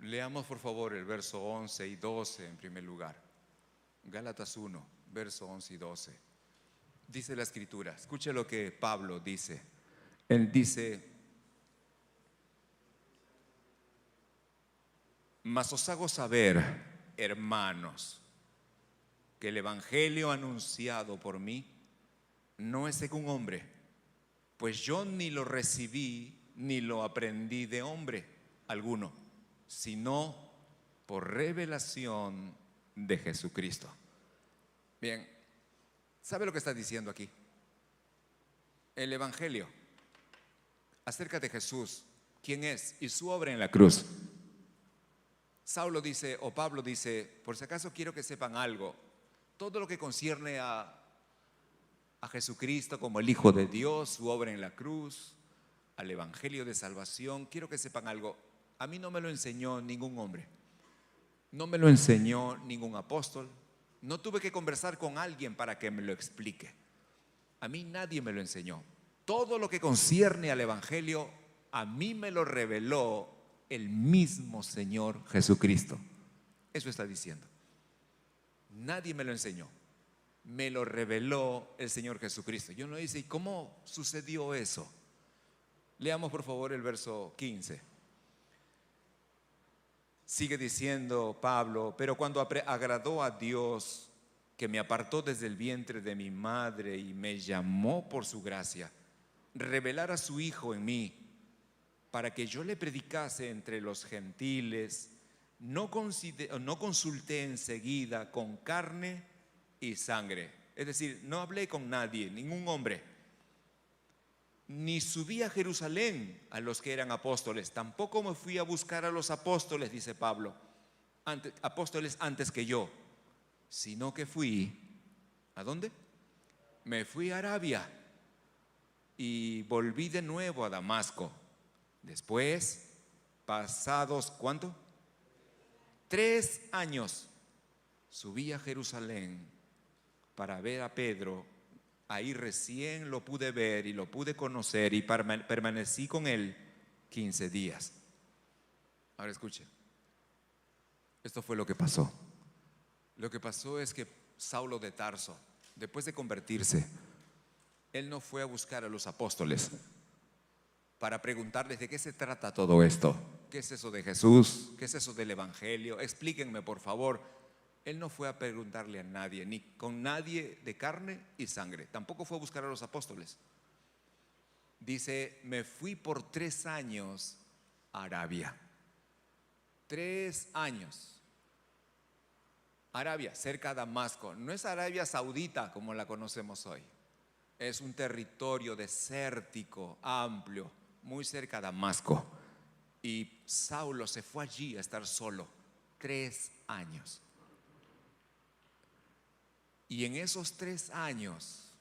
Leamos por favor el verso 11 y 12 en primer lugar. Gálatas 1, verso 11 y 12. Dice la Escritura, escuche lo que Pablo dice. Él dice: mas os hago saber, hermanos, que el evangelio anunciado por mí no es según hombre, pues yo ni lo recibí ni lo aprendí de hombre alguno, sino por revelación de Jesucristo. Bien, ¿sabe lo que está diciendo aquí? El evangelio acerca de Jesús, quién es y su obra en la cruz. Saulo dice, o Pablo dice, por si acaso quiero que sepan algo, todo lo que concierne a Jesucristo como el Hijo de Dios, su obra en la cruz, al evangelio de salvación, quiero que sepan algo. A mí no me lo enseñó ningún hombre, no me lo enseñó ningún apóstol, no tuve que conversar con alguien para que me lo explique. A mí nadie me lo enseñó. Todo lo que concierne al evangelio, a mí me lo reveló el mismo Señor Jesucristo. Eso está diciendo. Nadie me lo enseñó, me lo reveló el Señor Jesucristo. Yo no dice, ¿y cómo sucedió eso? Leamos por favor el verso 15. Sigue diciendo Pablo: pero cuando agradó a Dios, que me apartó desde el vientre de mi madre y me llamó por su gracia, revelar a su Hijo en mí, para que yo le predicase entre los gentiles, no consulté enseguida con carne y sangre. Es decir, no hablé con nadie, ningún hombre, ni subí a Jerusalén a los que eran apóstoles, tampoco me fui a buscar a los apóstoles, dice Pablo, apóstoles antes que yo, sino que fui, ¿a dónde? Me fui a Arabia y volví de nuevo a Damasco. Después, pasados, ¿cuánto? 3 años, subí a Jerusalén para ver a Pedro. Ahí recién lo pude ver y lo pude conocer y permanecí con él 15 días. Ahora escuche, esto fue lo que pasó. Lo que pasó es que Saulo de Tarso, después de convertirse, él no fue a buscar a los apóstoles para preguntarles de qué se trata todo esto. ¿Qué es eso de Jesús? ¿Qué es eso del evangelio? Explíquenme por favor. Él no fue a preguntarle a nadie, ni con nadie de carne y sangre. Tampoco fue a buscar a los apóstoles. Dice, me fui por 3 años a Arabia. 3 años. Arabia, cerca de Damasco. No es Arabia Saudita como la conocemos hoy. Es un territorio desértico, amplio, muy cerca de Damasco. Y Saulo se fue allí a estar solo 3 años. Y en esos 3 años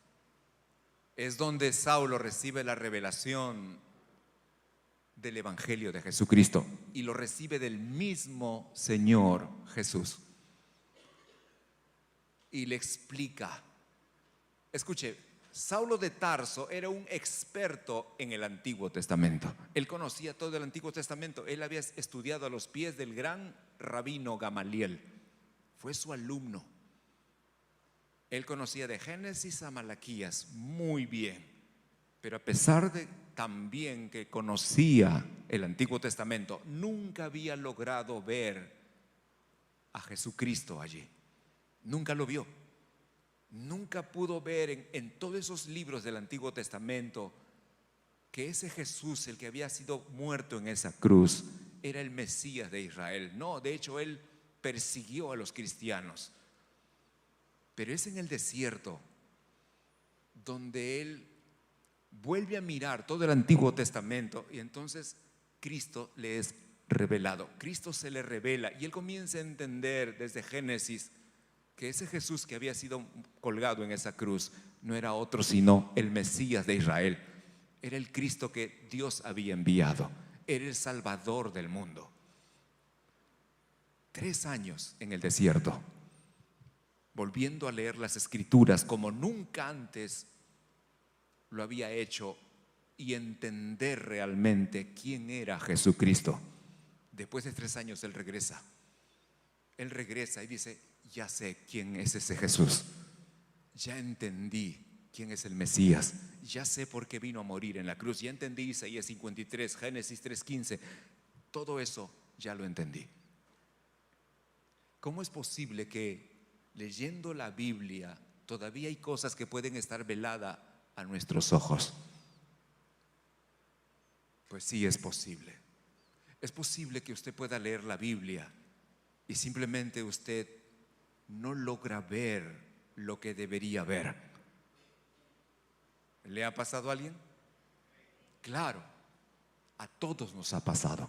es donde Saulo recibe la revelación del evangelio de Jesucristo y lo recibe del mismo Señor Jesús. Y le explica. Escuche, Saulo de Tarso era un experto en el Antiguo Testamento. Él conocía todo el Antiguo Testamento. Él había estudiado a los pies del gran rabino Gamaliel. Fue su alumno. Él conocía de Génesis a Malaquías muy bien. Pero a pesar de también que conocía el Antiguo Testamento, nunca había logrado ver a Jesucristo allí. Nunca lo vio. Nunca pudo ver en todos esos libros del Antiguo Testamento que ese Jesús, el que había sido muerto en esa cruz, era el Mesías de Israel. No, de hecho él persiguió a los cristianos. Pero es en el desierto donde él vuelve a mirar todo el Antiguo Testamento y entonces Cristo le es revelado. Cristo se le revela y él comienza a entender desde Génesis que ese Jesús que había sido colgado en esa cruz no era otro sino el Mesías de Israel. Era el Cristo que Dios había enviado. Era el Salvador del mundo. 3 años en el desierto, volviendo a leer las Escrituras como nunca antes lo había hecho y entender realmente quién era Jesucristo. Después de 3 años él regresa. Él regresa y dice: ya sé quién es ese Jesús. Ya entendí quién es el Mesías. Ya sé por qué vino a morir en la cruz. Ya entendí Isaías 53, Génesis 3:15. Todo eso ya lo entendí. ¿Cómo es posible que leyendo la Biblia todavía hay cosas que pueden estar veladas a nuestros ojos? Pues sí, es posible. Es posible que usted pueda leer la Biblia y simplemente usted no logra ver lo que debería ver. ¿Le ha pasado a alguien? Claro, a todos nos ha pasado.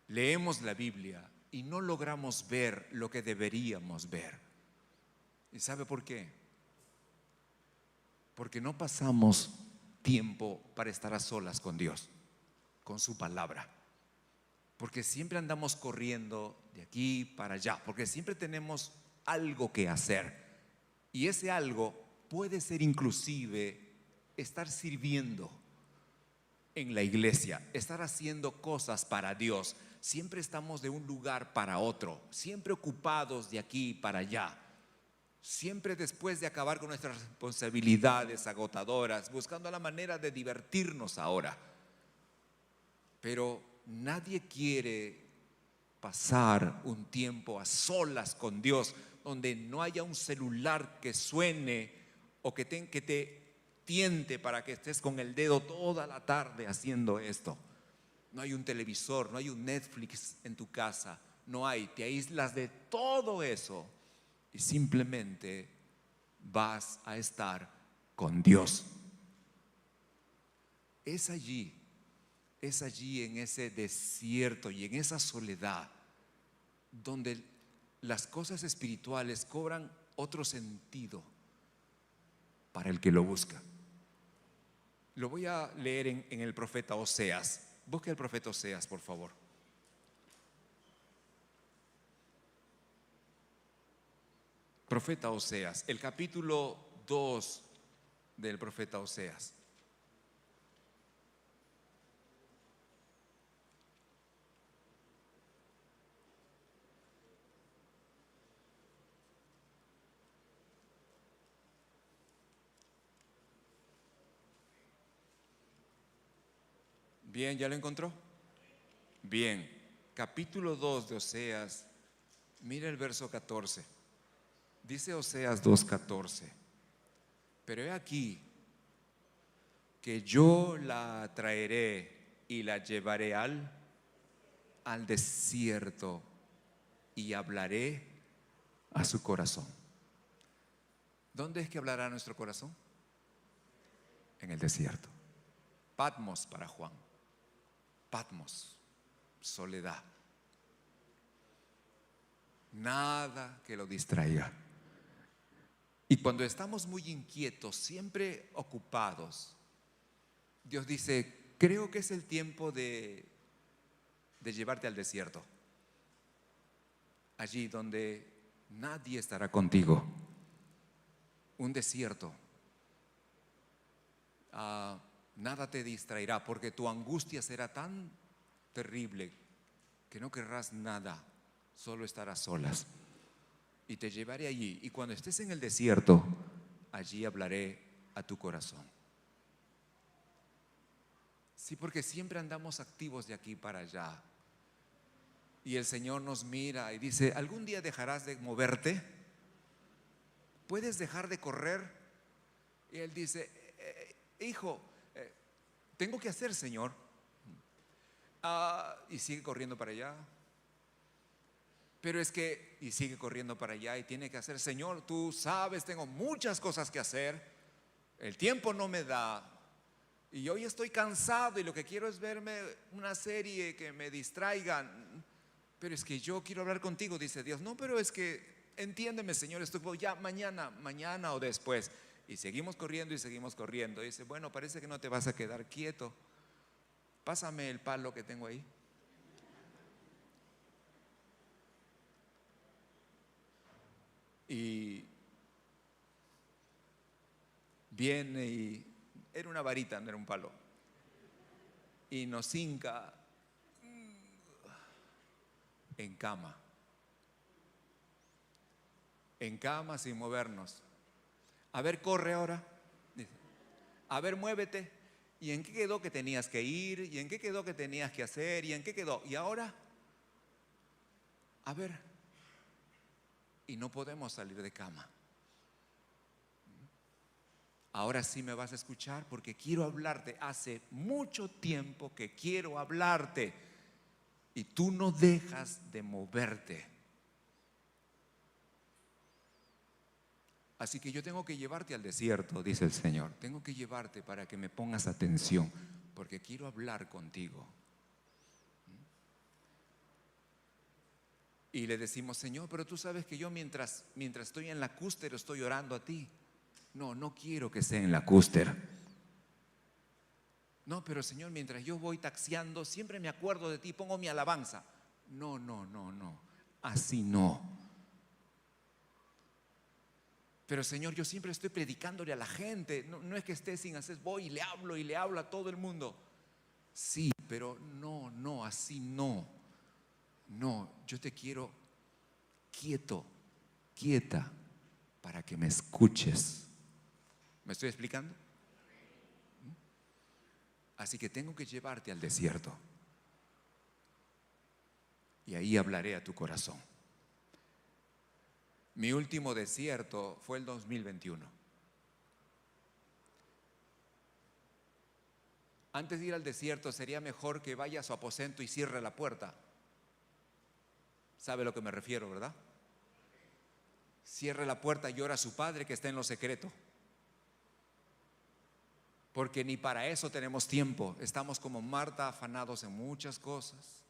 Leemos la Biblia y no logramos ver lo que deberíamos ver. ¿Y sabe por qué? Porque no pasamos tiempo para estar a solas con Dios, con su palabra. Porque siempre andamos corriendo de aquí para allá, porque siempre tenemos algo que hacer. Y ese algo puede ser inclusive estar sirviendo en la iglesia, estar haciendo cosas para Dios. Siempre estamos de un lugar para otro, siempre ocupados de aquí para allá. Siempre después de acabar con nuestras responsabilidades agotadoras, buscando la manera de divertirnos ahora. Pero nadie quiere pasar un tiempo a solas con Dios, donde no haya un celular que suene o que te tiente para que estés con el dedo toda la tarde haciendo esto. No hay un televisor, no hay un Netflix en tu casa, no hay, te aíslas de todo eso y simplemente vas a estar con Dios. Es allí en ese desierto y en esa soledad donde las cosas espirituales cobran otro sentido para el que lo busca. Lo voy a leer en el profeta Oseas. Busque el profeta Oseas, por favor. Profeta Oseas, el capítulo 2 del profeta Oseas. Bien, ¿ya lo encontró? Bien, capítulo 2 de Oseas. Mira el verso 14. Dice Oseas 2:14: pero he aquí que yo la traeré y la llevaré al desierto y hablaré a su corazón. ¿Dónde es que hablará nuestro corazón? En el desierto. Patmos para Juan. Patmos, soledad. Nada que lo distraiga. Y cuando estamos muy inquietos, siempre ocupados, Dios dice: creo que es el tiempo de llevarte al desierto, allí donde nadie estará contigo. Un desierto nada te distraerá, porque tu angustia será tan terrible que no querrás nada, solo estar a solas. Y te llevaré allí, y cuando estés en el desierto, allí hablaré a tu corazón. Sí, porque siempre andamos activos de aquí para allá. Y el Señor nos mira y dice: ¿algún día dejarás de moverte? ¿Puedes dejar de correr? Y Él dice: hijo, tengo que hacer, Señor. Y sigue corriendo para allá. Pero es que, y sigue corriendo para allá y tiene que hacer: Señor, tú sabes, tengo muchas cosas que hacer, el tiempo no me da, y hoy estoy cansado y lo que quiero es verme una serie que me distraiga. Pero es que yo quiero hablar contigo, dice Dios. No, pero es que entiéndeme, Señor, estoy ya mañana o después. Y seguimos corriendo y seguimos corriendo. Y dice: bueno, parece que no te vas a quedar quieto. Pásame el palo que tengo ahí. Y viene y era una varita, no era un palo. Y nos hinca en cama sin movernos. A ver, corre ahora. A ver, muévete. ¿Y en qué quedó que tenías que ir? ¿Y en qué quedó que tenías que hacer? ¿Y en qué quedó? ¿Y ahora? A ver. Y no podemos salir de cama. Ahora sí me vas a escuchar, porque quiero hablarte. Hace mucho tiempo que quiero hablarte y tú no dejas de moverte. Así que yo tengo que llevarte al desierto, dice el Señor. Tengo que llevarte para que me pongas atención, porque quiero hablar contigo. Y le decimos: Señor, pero tú sabes que yo mientras estoy en la cúster estoy orando a ti. No quiero que sea en la cúster. No, pero Señor, mientras yo voy taxiando, siempre me acuerdo de ti, pongo mi alabanza. No, así no. Pero Señor, yo siempre estoy predicándole a la gente. No es que esté sin hacer, voy y le hablo a todo el mundo. Sí, pero no, así no. No, yo te quiero quieto, quieta, para que me escuches. ¿Me estoy explicando? Así que tengo que llevarte al desierto. Y ahí hablaré a tu corazón. Mi último desierto fue el 2021. Antes de ir al desierto, sería mejor que vaya a su aposento y cierre la puerta. ¿Sabe a lo que me refiero, verdad? Cierre la puerta y ora a su Padre que está en lo secreto. Porque ni para eso tenemos tiempo. Estamos como Marta, afanados en muchas cosas.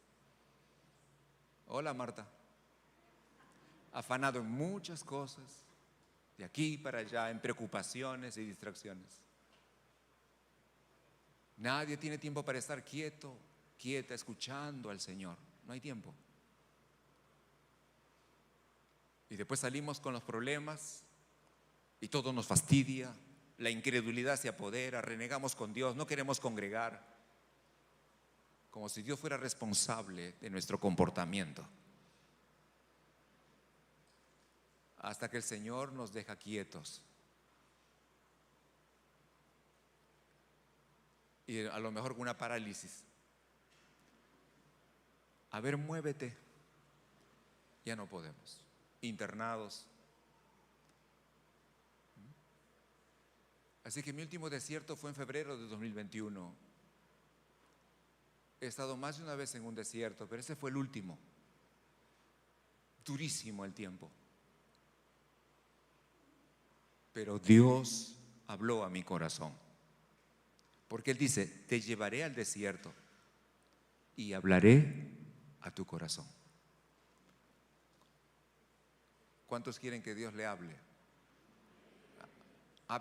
Hola, Marta. Afanado en muchas cosas, de aquí para allá, en preocupaciones y distracciones. Nadie tiene tiempo para estar quieto, quieta, escuchando al Señor. No hay tiempo. Y después salimos con los problemas y todo nos fastidia. La incredulidad se apodera, renegamos con Dios, no queremos congregar, como si Dios fuera responsable de nuestro comportamiento. Hasta que el Señor nos deja quietos. Y a lo mejor con una parálisis. A ver, muévete. Ya no podemos. Internados. Así que mi último desierto fue en febrero de 2021. He estado más de una vez en un desierto, pero ese fue el último. Durísimo el tiempo. Pero Dios habló a mi corazón. Porque Él dice: te llevaré al desierto y hablaré a tu corazón. ¿Cuántos quieren que Dios le hable?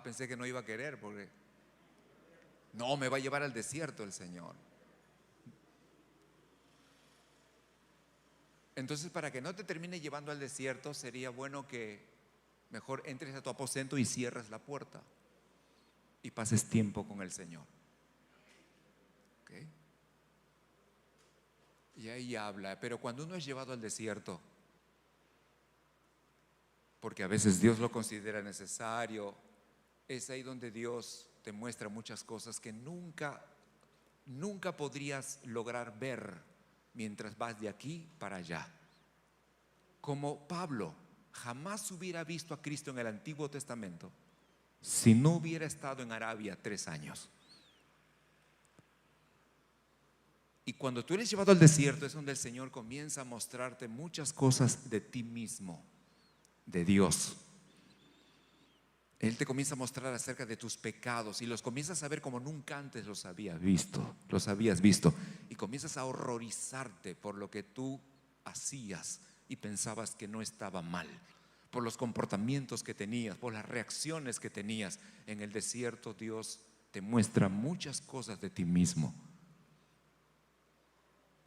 Pensé que no iba a querer, porque no, me va a llevar al desierto el Señor. Entonces, para que no te termine llevando al desierto, sería bueno que mejor entres a tu aposento y cierres la puerta. y pases tiempo con el Señor. ¿Okay? Y ahí habla, pero cuando uno es llevado al desierto, porque a veces Dios lo considera necesario, es ahí donde Dios te muestra muchas cosas que nunca podrías lograr ver mientras vas de aquí para allá. Como Pablo jamás hubiera visto a Cristo en el Antiguo Testamento si no hubiera estado en Arabia 3 años. Y cuando tú eres llevado al desierto es donde el Señor comienza a mostrarte muchas cosas de ti mismo, de Dios. Él te comienza a mostrar acerca de tus pecados y los comienzas a ver como nunca antes los habías visto. Y comienzas a horrorizarte por lo que tú hacías y pensabas que no estaba mal, por los comportamientos que tenías, por las reacciones que tenías. En el desierto Dios te muestra muchas cosas de ti mismo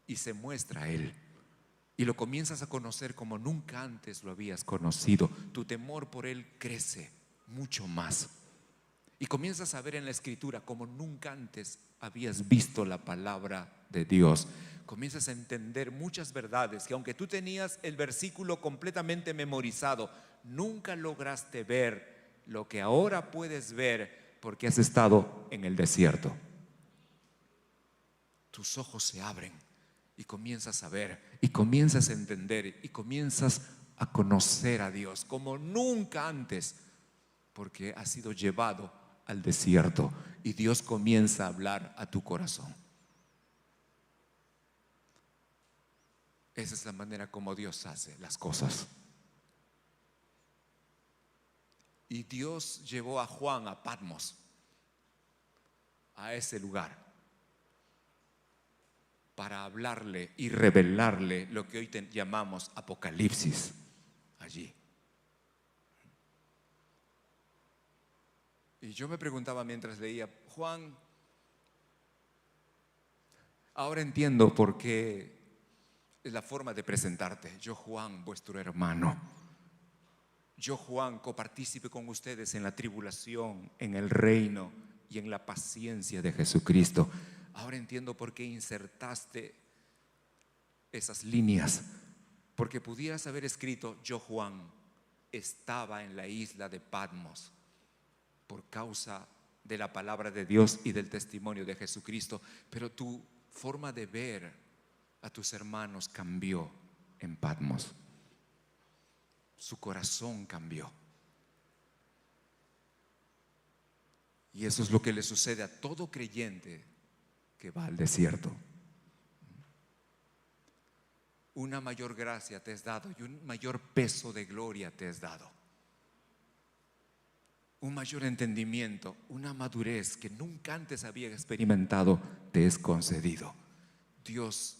y se muestra a Él. Y lo comienzas a conocer como nunca antes lo habías conocido. Tu temor por Él crece mucho más. Y comienzas a ver en la Escritura como nunca antes habías visto la palabra de Dios. Comienzas a entender muchas verdades que aunque tú tenías el versículo completamente memorizado, nunca lograste ver lo que ahora puedes ver porque has estado en el desierto. Tus ojos se abren y comienzas a ver y comienzas a entender y comienzas a conocer a Dios como nunca antes, porque has sido llevado al desierto y Dios comienza a hablar a tu corazón. Esa es la manera como Dios hace las cosas. Y Dios llevó a Juan a Patmos, a ese lugar, para hablarle y revelarle lo que hoy llamamos Apocalipsis allí. Y yo me preguntaba mientras leía, Juan, ahora entiendo por qué es la forma de presentarte. Yo, Juan, vuestro hermano. Yo, Juan, copartícipe con ustedes en la tribulación, en el reino y en la paciencia de Jesucristo. Ahora entiendo por qué insertaste esas líneas, porque pudieras haber escrito: yo, Juan, estaba en la isla de Patmos por causa de la palabra de Dios y del testimonio de Jesucristo, pero tu forma de ver a tus hermanos cambió en Patmos. Su corazón cambió. Y eso es lo que le sucede a todo creyente que va al desierto. Una mayor gracia te es dado y un mayor peso de gloria te es dado. Un mayor entendimiento, una madurez que nunca antes había experimentado te es concedido. Dios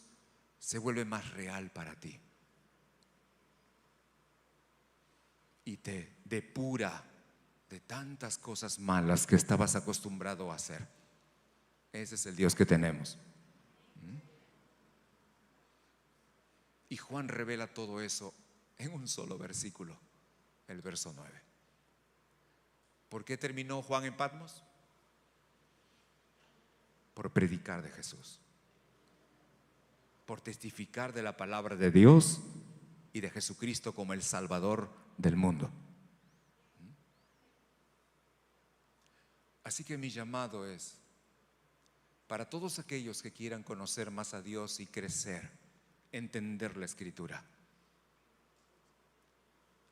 se vuelve más real para ti y te depura de tantas cosas malas que estabas acostumbrado a hacer. Ese es el Dios que tenemos. Y Juan revela todo eso en un solo versículo, el verso 9. ¿Por qué terminó Juan en Patmos? Por predicar de Jesús, por testificar de la palabra de Dios y de Jesucristo como el Salvador del mundo. Así que mi llamado es para todos aquellos que quieran conocer más a Dios y crecer, entender la Escritura.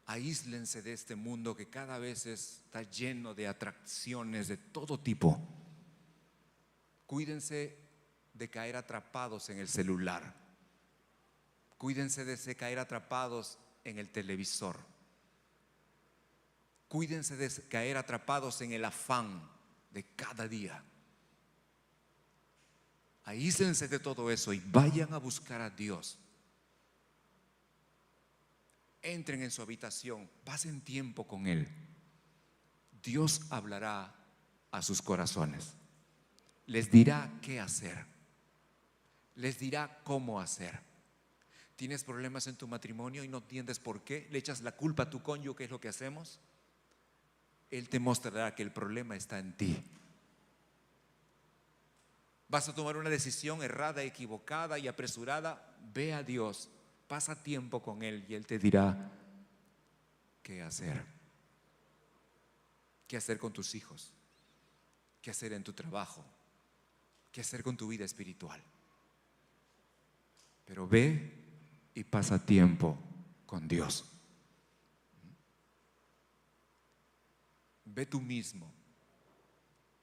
Aíslense de este mundo que cada vez está lleno de atracciones de todo tipo. Cuídense de caer atrapados en el celular. Cuídense de caer atrapados en el televisor. Cuídense de caer atrapados en el afán de cada día. Aíslense de todo eso y vayan a buscar a Dios. Entren en su habitación, pasen tiempo con Él. Dios hablará a sus corazones. Les dirá qué hacer. Les dirá cómo hacer. ¿Tienes problemas en tu matrimonio y no entiendes por qué? ¿Le echas la culpa a tu cónyuge? ¿Qué es lo que hacemos? Él te mostrará que el problema está en ti. Vas a tomar una decisión errada, equivocada y apresurada. Ve a Dios, pasa tiempo con Él y Él te dirá qué hacer. ¿Qué hacer con tus hijos? ¿Qué hacer en tu trabajo? ¿Qué hacer con tu vida espiritual? Pero ve y pasa tiempo con Dios. Ve tú mismo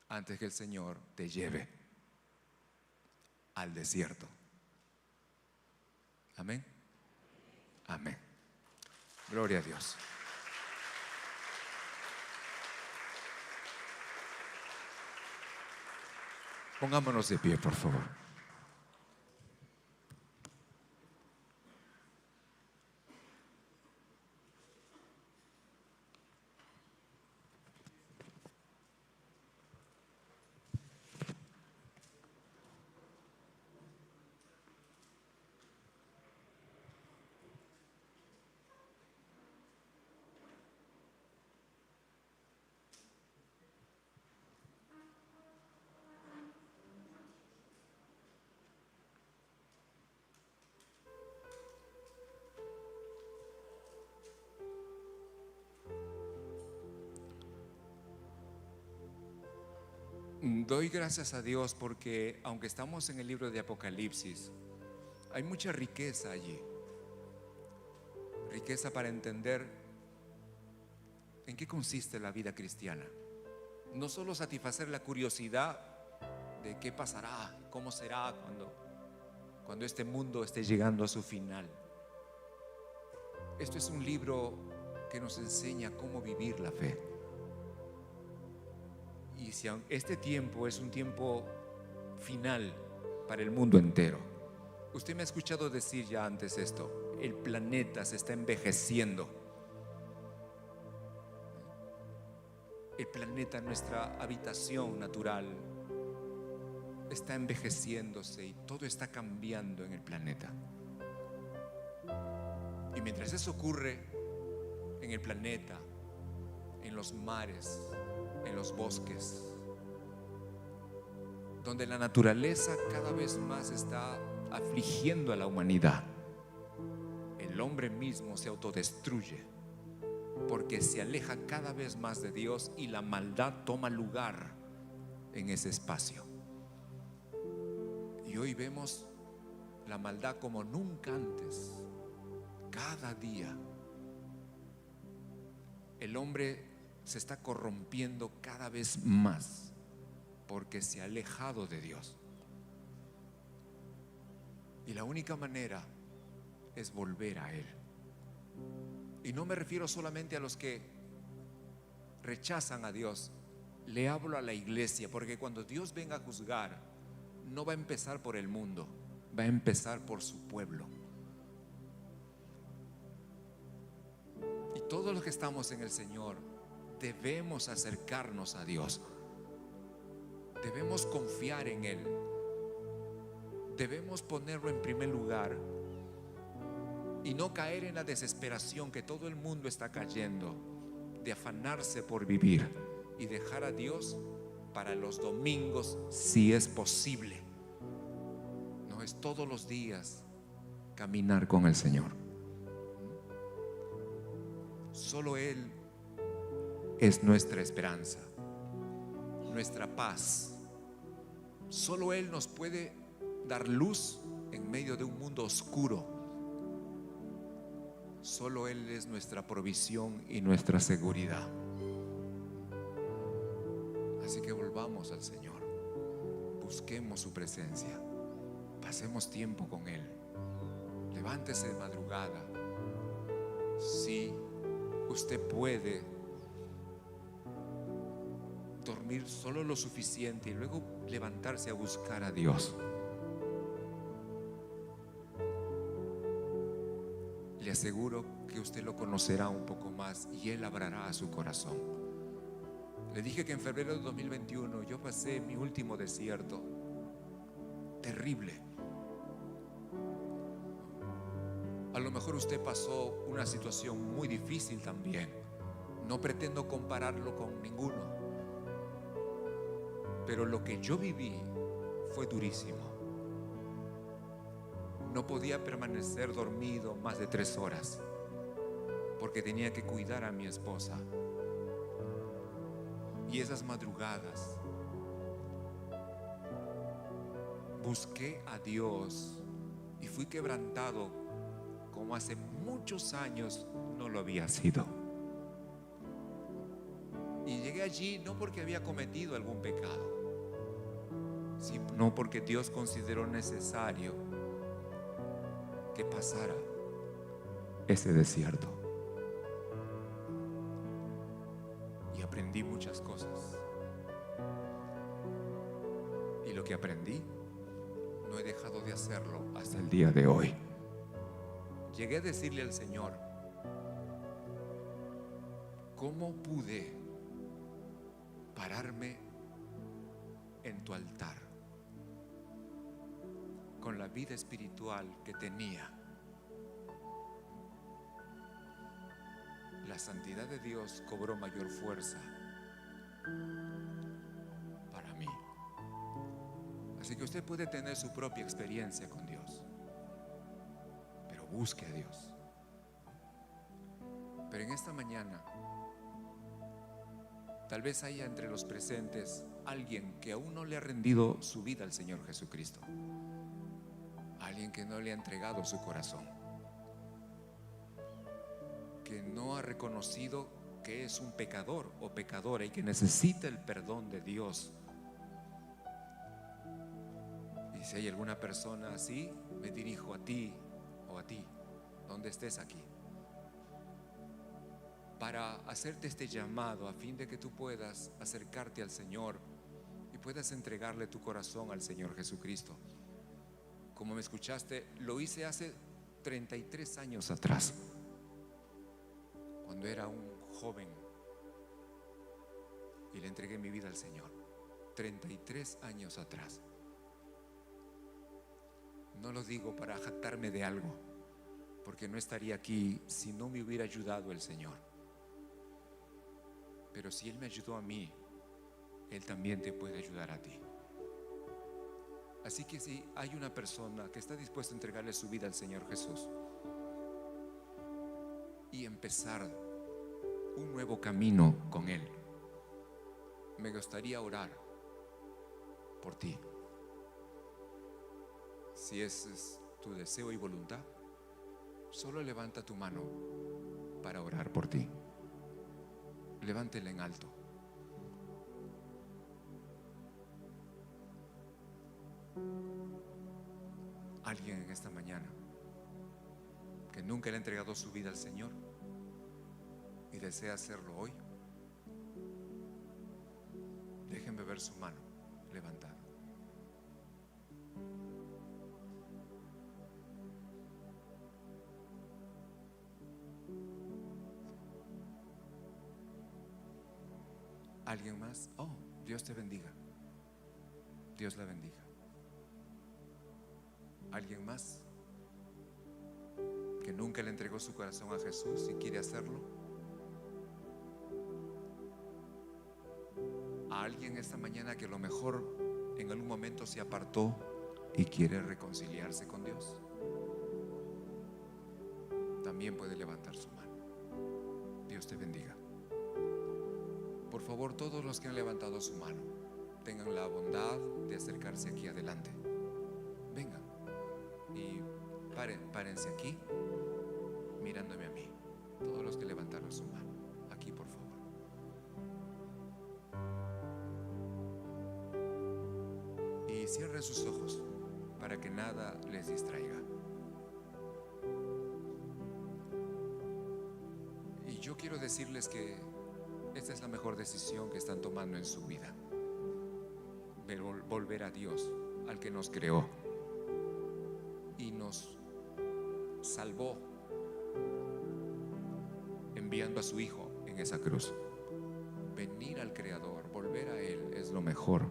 antes que el Señor te lleve al desierto. Amén. Amén. Gloria a Dios. Pongámonos de pie, por favor. Doy gracias a Dios porque aunque estamos en el libro de Apocalipsis, hay mucha riqueza allí. Riqueza para entender en qué consiste la vida cristiana. No solo satisfacer la curiosidad de qué pasará, cómo será cuando este mundo esté llegando a su final. Esto es un libro que nos enseña cómo vivir la fe. Y si este tiempo es un tiempo final para el mundo entero. Usted me ha escuchado decir ya antes esto: el planeta se está envejeciendo. El planeta, nuestra habitación natural, está envejeciéndose y todo está cambiando en el planeta. Y mientras eso ocurre en el planeta, en los mares, en los bosques, donde la naturaleza cada vez más está afligiendo a la humanidad, el hombre mismo se autodestruye porque se aleja cada vez más de Dios y la maldad toma lugar en ese espacio. Y hoy vemos la maldad como nunca antes. Cada día el hombre se está corrompiendo cada vez más porque se ha alejado de Dios. Y la única manera es volver a Él. Y no me refiero solamente a los que rechazan a Dios. Le hablo a la iglesia, porque cuando Dios venga a juzgar, no va a empezar por el mundo, va a empezar por su pueblo. Y todos los que estamos en el Señor debemos acercarnos a Dios. Debemos confiar en Él. Debemos ponerlo en primer lugar y no caer en la desesperación que todo el mundo está cayendo, de afanarse por vivir y dejar a Dios para los domingos, si es posible. No, es todos los días caminar con el Señor. Solo Él es nuestra esperanza, nuestra paz. Solo Él nos puede dar luz en medio de un mundo oscuro. Solo Él es nuestra provisión y nuestra seguridad. Así que volvamos al Señor, busquemos su presencia, pasemos tiempo con Él. Levántese de madrugada. Si usted puede dormir solo lo suficiente y luego levantarse a buscar a Dios, le aseguro que usted lo conocerá un poco más y Él hablará a su corazón. Le dije que en febrero de 2021 yo pasé mi último desierto terrible. A lo mejor usted pasó una situación muy difícil también. No pretendo compararlo con ninguno, pero lo que yo viví fue durísimo. No podía permanecer dormido más de 3 horas porque tenía que cuidar a mi esposa. Y esas madrugadas busqué a Dios y fui quebrantado como hace muchos años no lo había sido. Y llegué allí no porque había cometido algún pecado, sino porque Dios consideró necesario que pasara ese desierto. Y aprendí muchas cosas. Y lo que aprendí, no he dejado de hacerlo hasta el día de hoy. Llegué a decirle al Señor, ¿cómo pude pararme en tu altar con la vida espiritual que tenía? La santidad de Dios cobró mayor fuerza para mí. Así que usted puede tener su propia experiencia con Dios, pero busque a Dios. Pero en esta mañana, tal vez haya entre los presentes alguien que aún no le ha rendido su vida al Señor Jesucristo, alguien que no le ha entregado su corazón, que no ha reconocido que es un pecador o pecadora y que necesita el perdón de Dios. Y si hay alguna persona así, me dirijo a ti o a ti, donde estés aquí, para hacerte este llamado a fin de que tú puedas acercarte al Señor y puedas entregarle tu corazón al Señor Jesucristo. Como me escuchaste, lo hice hace 33 años atrás, cuando era un joven, y le entregué mi vida al Señor. 33 años atrás. No lo digo para jactarme de algo, porque no estaría aquí si no me hubiera ayudado el Señor. Pero si Él me ayudó a mí, Él también te puede ayudar a ti. Así que si hay una persona que está dispuesta a entregarle su vida al Señor Jesús y empezar un nuevo camino con Él, me gustaría orar por ti. Si ese es tu deseo y voluntad, solo levanta tu mano para orar por ti. Levántela en alto. Alguien en esta mañana que nunca le ha entregado su vida al Señor y desea hacerlo hoy, déjenme ver su mano levantada. ¿Alguien más? Oh, Dios te bendiga. Dios la bendiga. ¿Alguien más que nunca le entregó su corazón a Jesús y quiere hacerlo? ¿A alguien esta mañana que a lo mejor en algún momento se apartó y quiere reconciliarse con Dios? También puede levantar su mano. Dios te bendiga. Por favor, todos los que han levantado su mano, tengan la bondad de acercarse aquí adelante. Vengan y párense aquí mirándome a mí. Todos los que levantaron su mano, aquí por favor. Y cierren sus ojos para que nada les distraiga. Y yo quiero decirles que esta es la mejor decisión que están tomando en su vida: volver a Dios, al que nos creó y nos salvó enviando a su Hijo en esa cruz. Venir al Creador, volver a Él, es lo mejor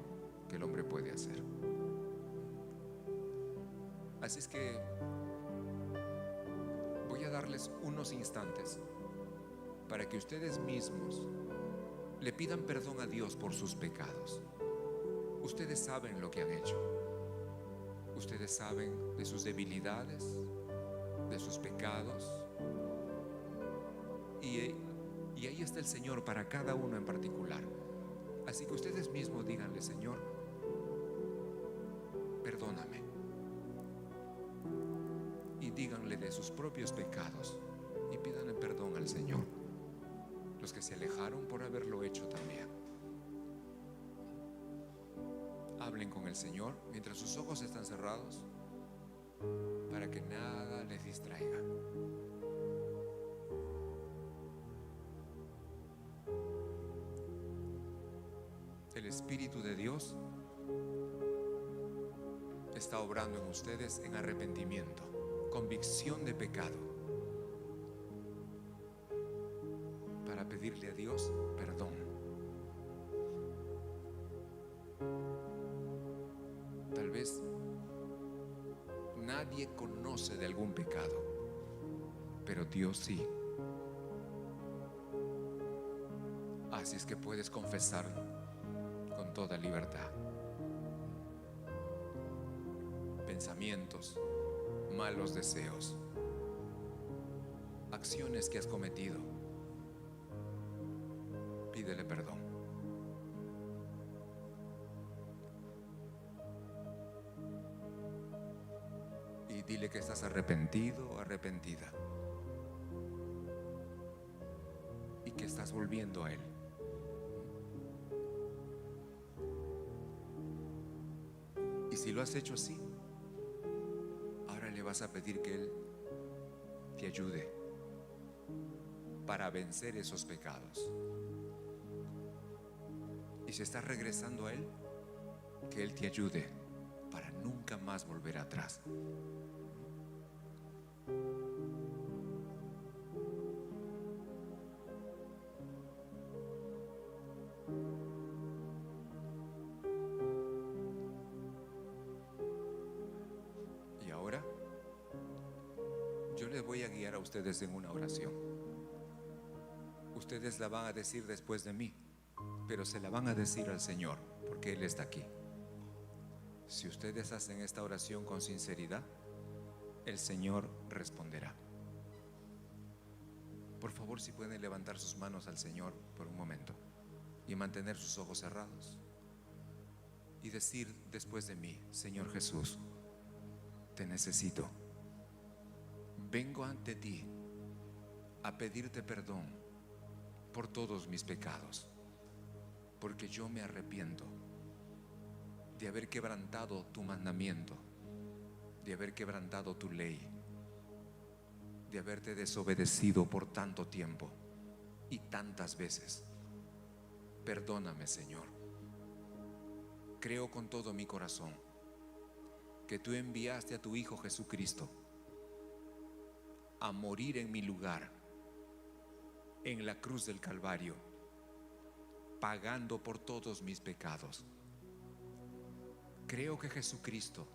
que el hombre puede hacer. Así es que voy a darles unos instantes para que ustedes mismos le pidan perdón a Dios por sus pecados. Ustedes saben lo que han hecho. Ustedes saben de sus debilidades, de sus pecados. Y ahí está el Señor para cada uno en particular. Así que ustedes mismos díganle: Señor, perdóname. Y díganle de sus propios pecados y pídanle perdón al Señor. Los que se alejaron por haberlo hecho también. Hablen con el Señor mientras sus ojos están cerrados, para que nada les distraiga. El Espíritu de Dios está obrando en ustedes en arrepentimiento, convicción de pecado, para pedirle a Dios perdón. Tal vez nadie conoce de algún pecado, pero Dios sí. Así es que puedes confesarlo con toda libertad. Pensamientos, malos deseos, acciones que has cometido, pídele perdón. Y dile que estás arrepentido o arrepentida y que estás volviendo a Él. Y si lo has hecho así, ahora le vas a pedir que Él te ayude para vencer esos pecados. Y si estás regresando a Él, que Él te ayude para nunca más volver atrás. Y ahora yo les voy a guiar a ustedes en una oración. Ustedes la van a decir después de mí, pero se la van a decir al Señor, porque Él está aquí. Si ustedes hacen esta oración con sinceridad, el Señor responderá. Por favor, si pueden levantar sus manos al Señor por un momento y mantener sus ojos cerrados y decir después de mí: Señor Jesús, te necesito. Vengo ante ti a pedirte perdón por todos mis pecados, porque yo me arrepiento de haber quebrantado tu mandamiento, de haber quebrantado tu ley, de haberte desobedecido por tanto tiempo y tantas veces. Perdóname, Señor. Creo con todo mi corazón que tú enviaste a tu Hijo Jesucristo a morir en mi lugar en la cruz del Calvario, pagando por todos mis pecados. Creo que Jesucristo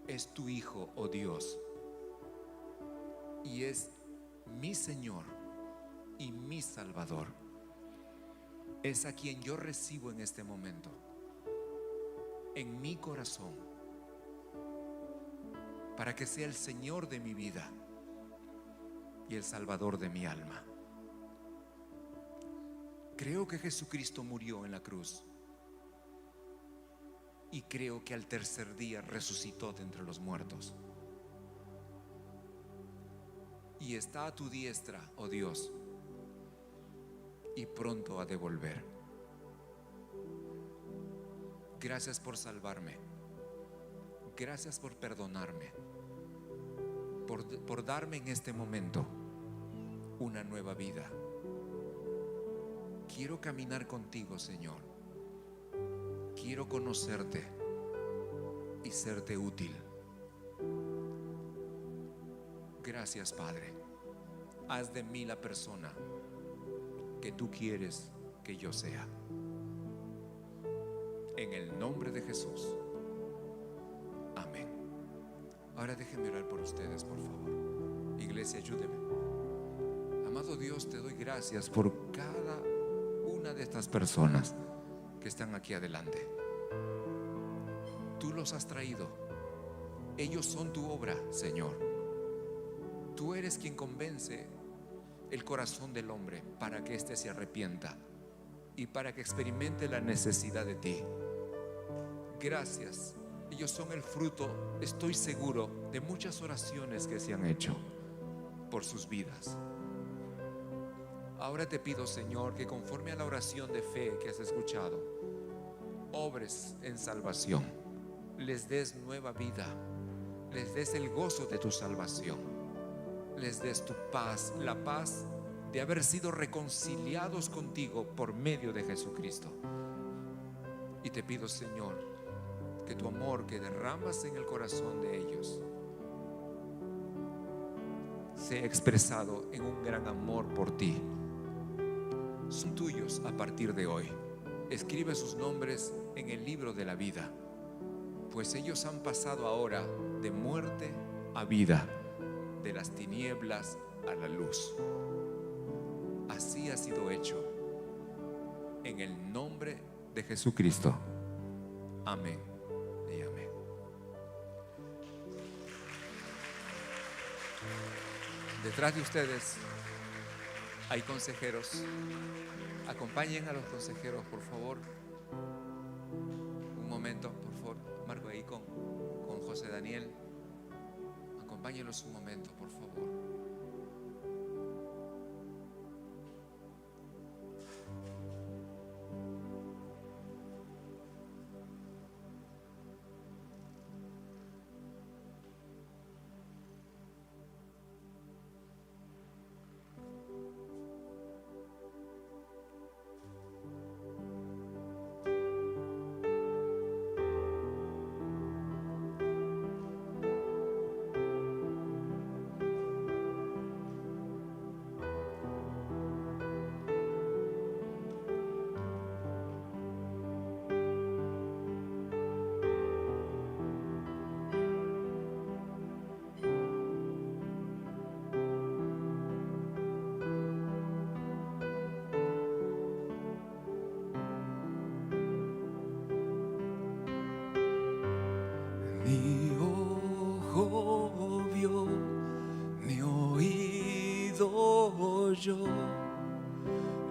es tu Hijo, oh Dios, y es mi Señor y mi Salvador. Es a quien yo recibo en este momento en mi corazón, para que sea el Señor de mi vida y el Salvador de mi alma. Creo que Jesucristo murió en la cruz y creo que al tercer día resucitó de entre los muertos y está a tu diestra, oh Dios, y pronto ha de volver. Gracias por salvarme. Gracias por perdonarme, por darme en este momento una nueva vida. Quiero caminar contigo, Señor. Quiero conocerte y serte útil. Gracias, Padre. Haz de mí la persona que tú quieres que yo sea. En el nombre de Jesús. Amén. Ahora déjenme orar por ustedes, por favor. Iglesia, ayúdenme a Amado Dios, te doy gracias por cada una de estas personas que están aquí adelante. Tú los has traído. Ellos son tu obra, Señor. Tú eres quien convence el corazón del hombre para que éste se arrepienta y para que experimente la necesidad de ti. Gracias. Ellos son el fruto, estoy seguro, de muchas oraciones que se han hecho por sus vidas. Ahora te pido, Señor, que conforme a la oración de fe que has escuchado, obres en salvación, les des nueva vida, les des el gozo de tu salvación, les des tu paz, la paz de haber sido reconciliados contigo por medio de Jesucristo. Y te pido, Señor, que tu amor que derramas en el corazón de ellos sea expresado en un gran amor por ti. Son tuyos a partir de hoy. Escribe sus nombres en el libro de la vida, pues ellos han pasado ahora de muerte a vida, de las tinieblas a la luz. Así ha sido hecho en el nombre de Jesucristo. Amén y amén. Detrás de ustedes hay consejeros. Acompañen a los consejeros, por favor. Un momento, por favor. Marco ahí con José Daniel. Acompáñenlos un momento, por favor. Mi ojo vio, mi oído oyó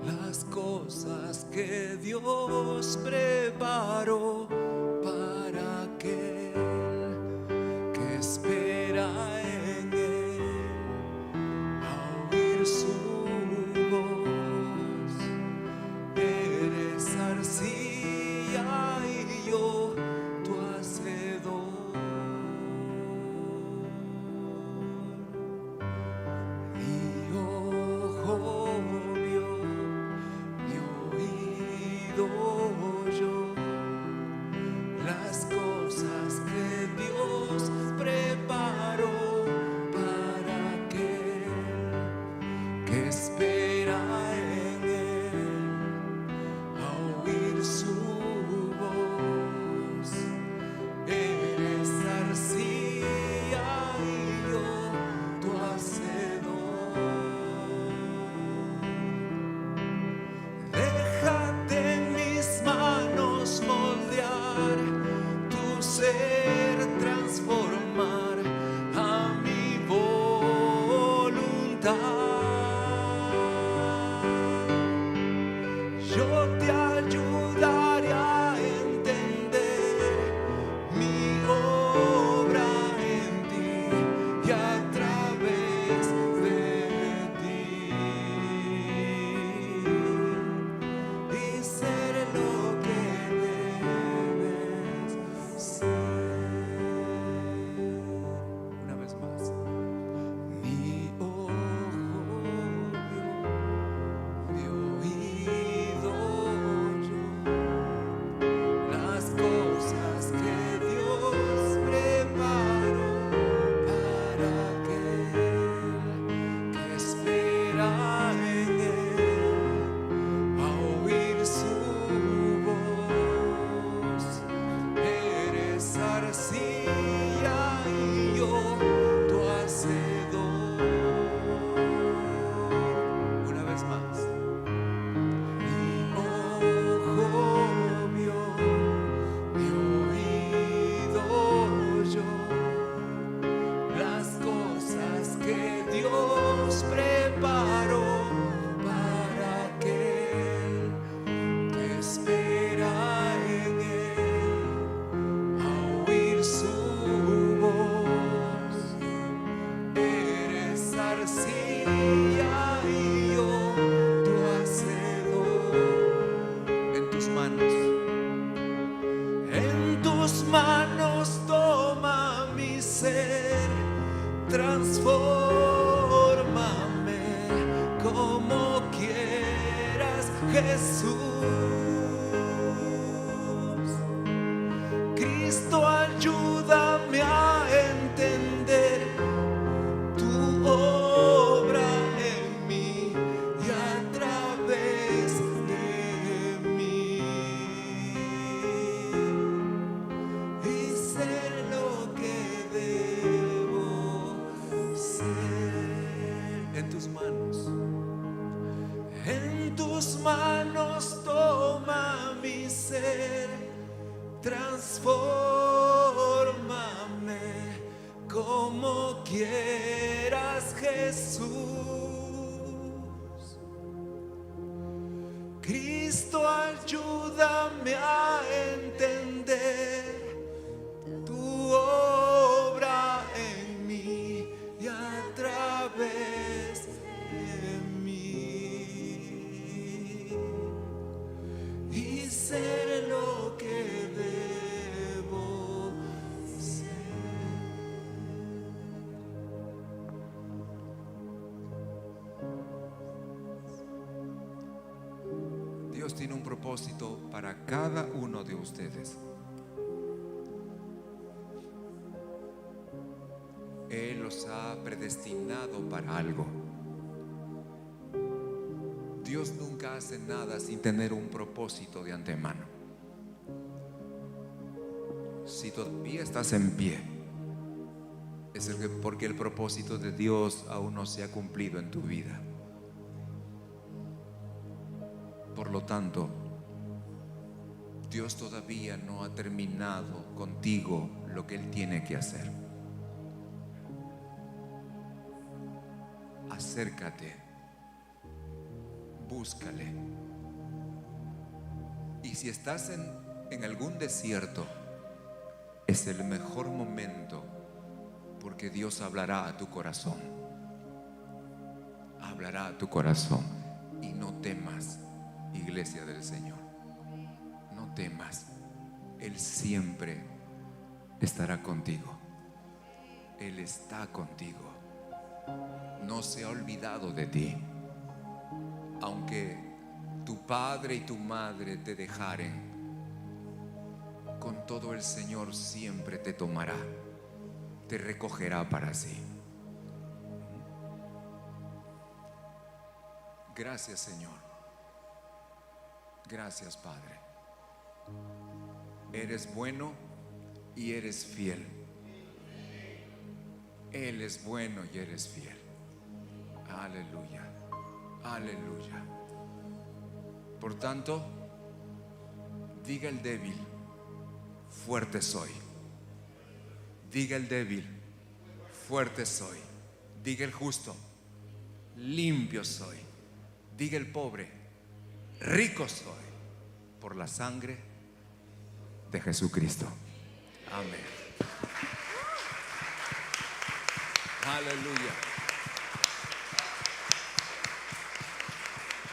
las cosas que Dios preparó para aquel que espera en Él, a oír su voz. Eres arcilla y yo tu hacedor. Mi ojo vio, mi oído oyó las cosas que Dios preparó para aquel que espera en Él, a oír su voz. Eres arcilla y yo tu hacedor. Déjate en mis manos moldear, tu ser transformar a mi voluntad. Dios preparó para aquel que espera en Él, a oír su voz. Eres arcilla y yo tu hacedor. En tus manos, En tus manos toma mi ser, transfórmame como quieras, Jesús. Cristo, ayúdame a entender tu obra en mí y a través de mí, y ser lo que debo ser. en tus manos, En tus manos toma mi ser, transfórmame como quieras, Jesús. Cristo, ayúdame a entender tu obra en mí y a través de mí, y ser lo que debo ser. Dios tiene un propósito para cada uno de ustedes. Él los ha predestinado para algo. Dios nunca hace nada sin tener un propósito de antemano. Si todavía estás en pie, es porque el propósito de Dios aún no se ha cumplido en tu vida. Por lo tanto, Dios todavía no ha terminado contigo lo que Él tiene que hacer. Acércate, búscale. Y si estás en algún desierto, es el mejor momento, porque Dios hablará a tu corazón. Hablará a tu corazón. Y no temas, iglesia del Señor. No temas. Él siempre estará contigo. Él está contigo. No se ha olvidado de ti. Aunque tu padre y tu madre te dejaren, con todo el Señor siempre te tomará, te recogerá para sí. Gracias, Señor. Gracias, Padre. Eres bueno y eres fiel. Él es bueno y eres fiel. Aleluya. Aleluya. Por tanto, diga el débil: fuerte soy. Diga el débil: fuerte soy. Diga el justo: limpio soy. Diga el pobre: rico soy, por la sangre de Jesucristo. Amén. Aleluya.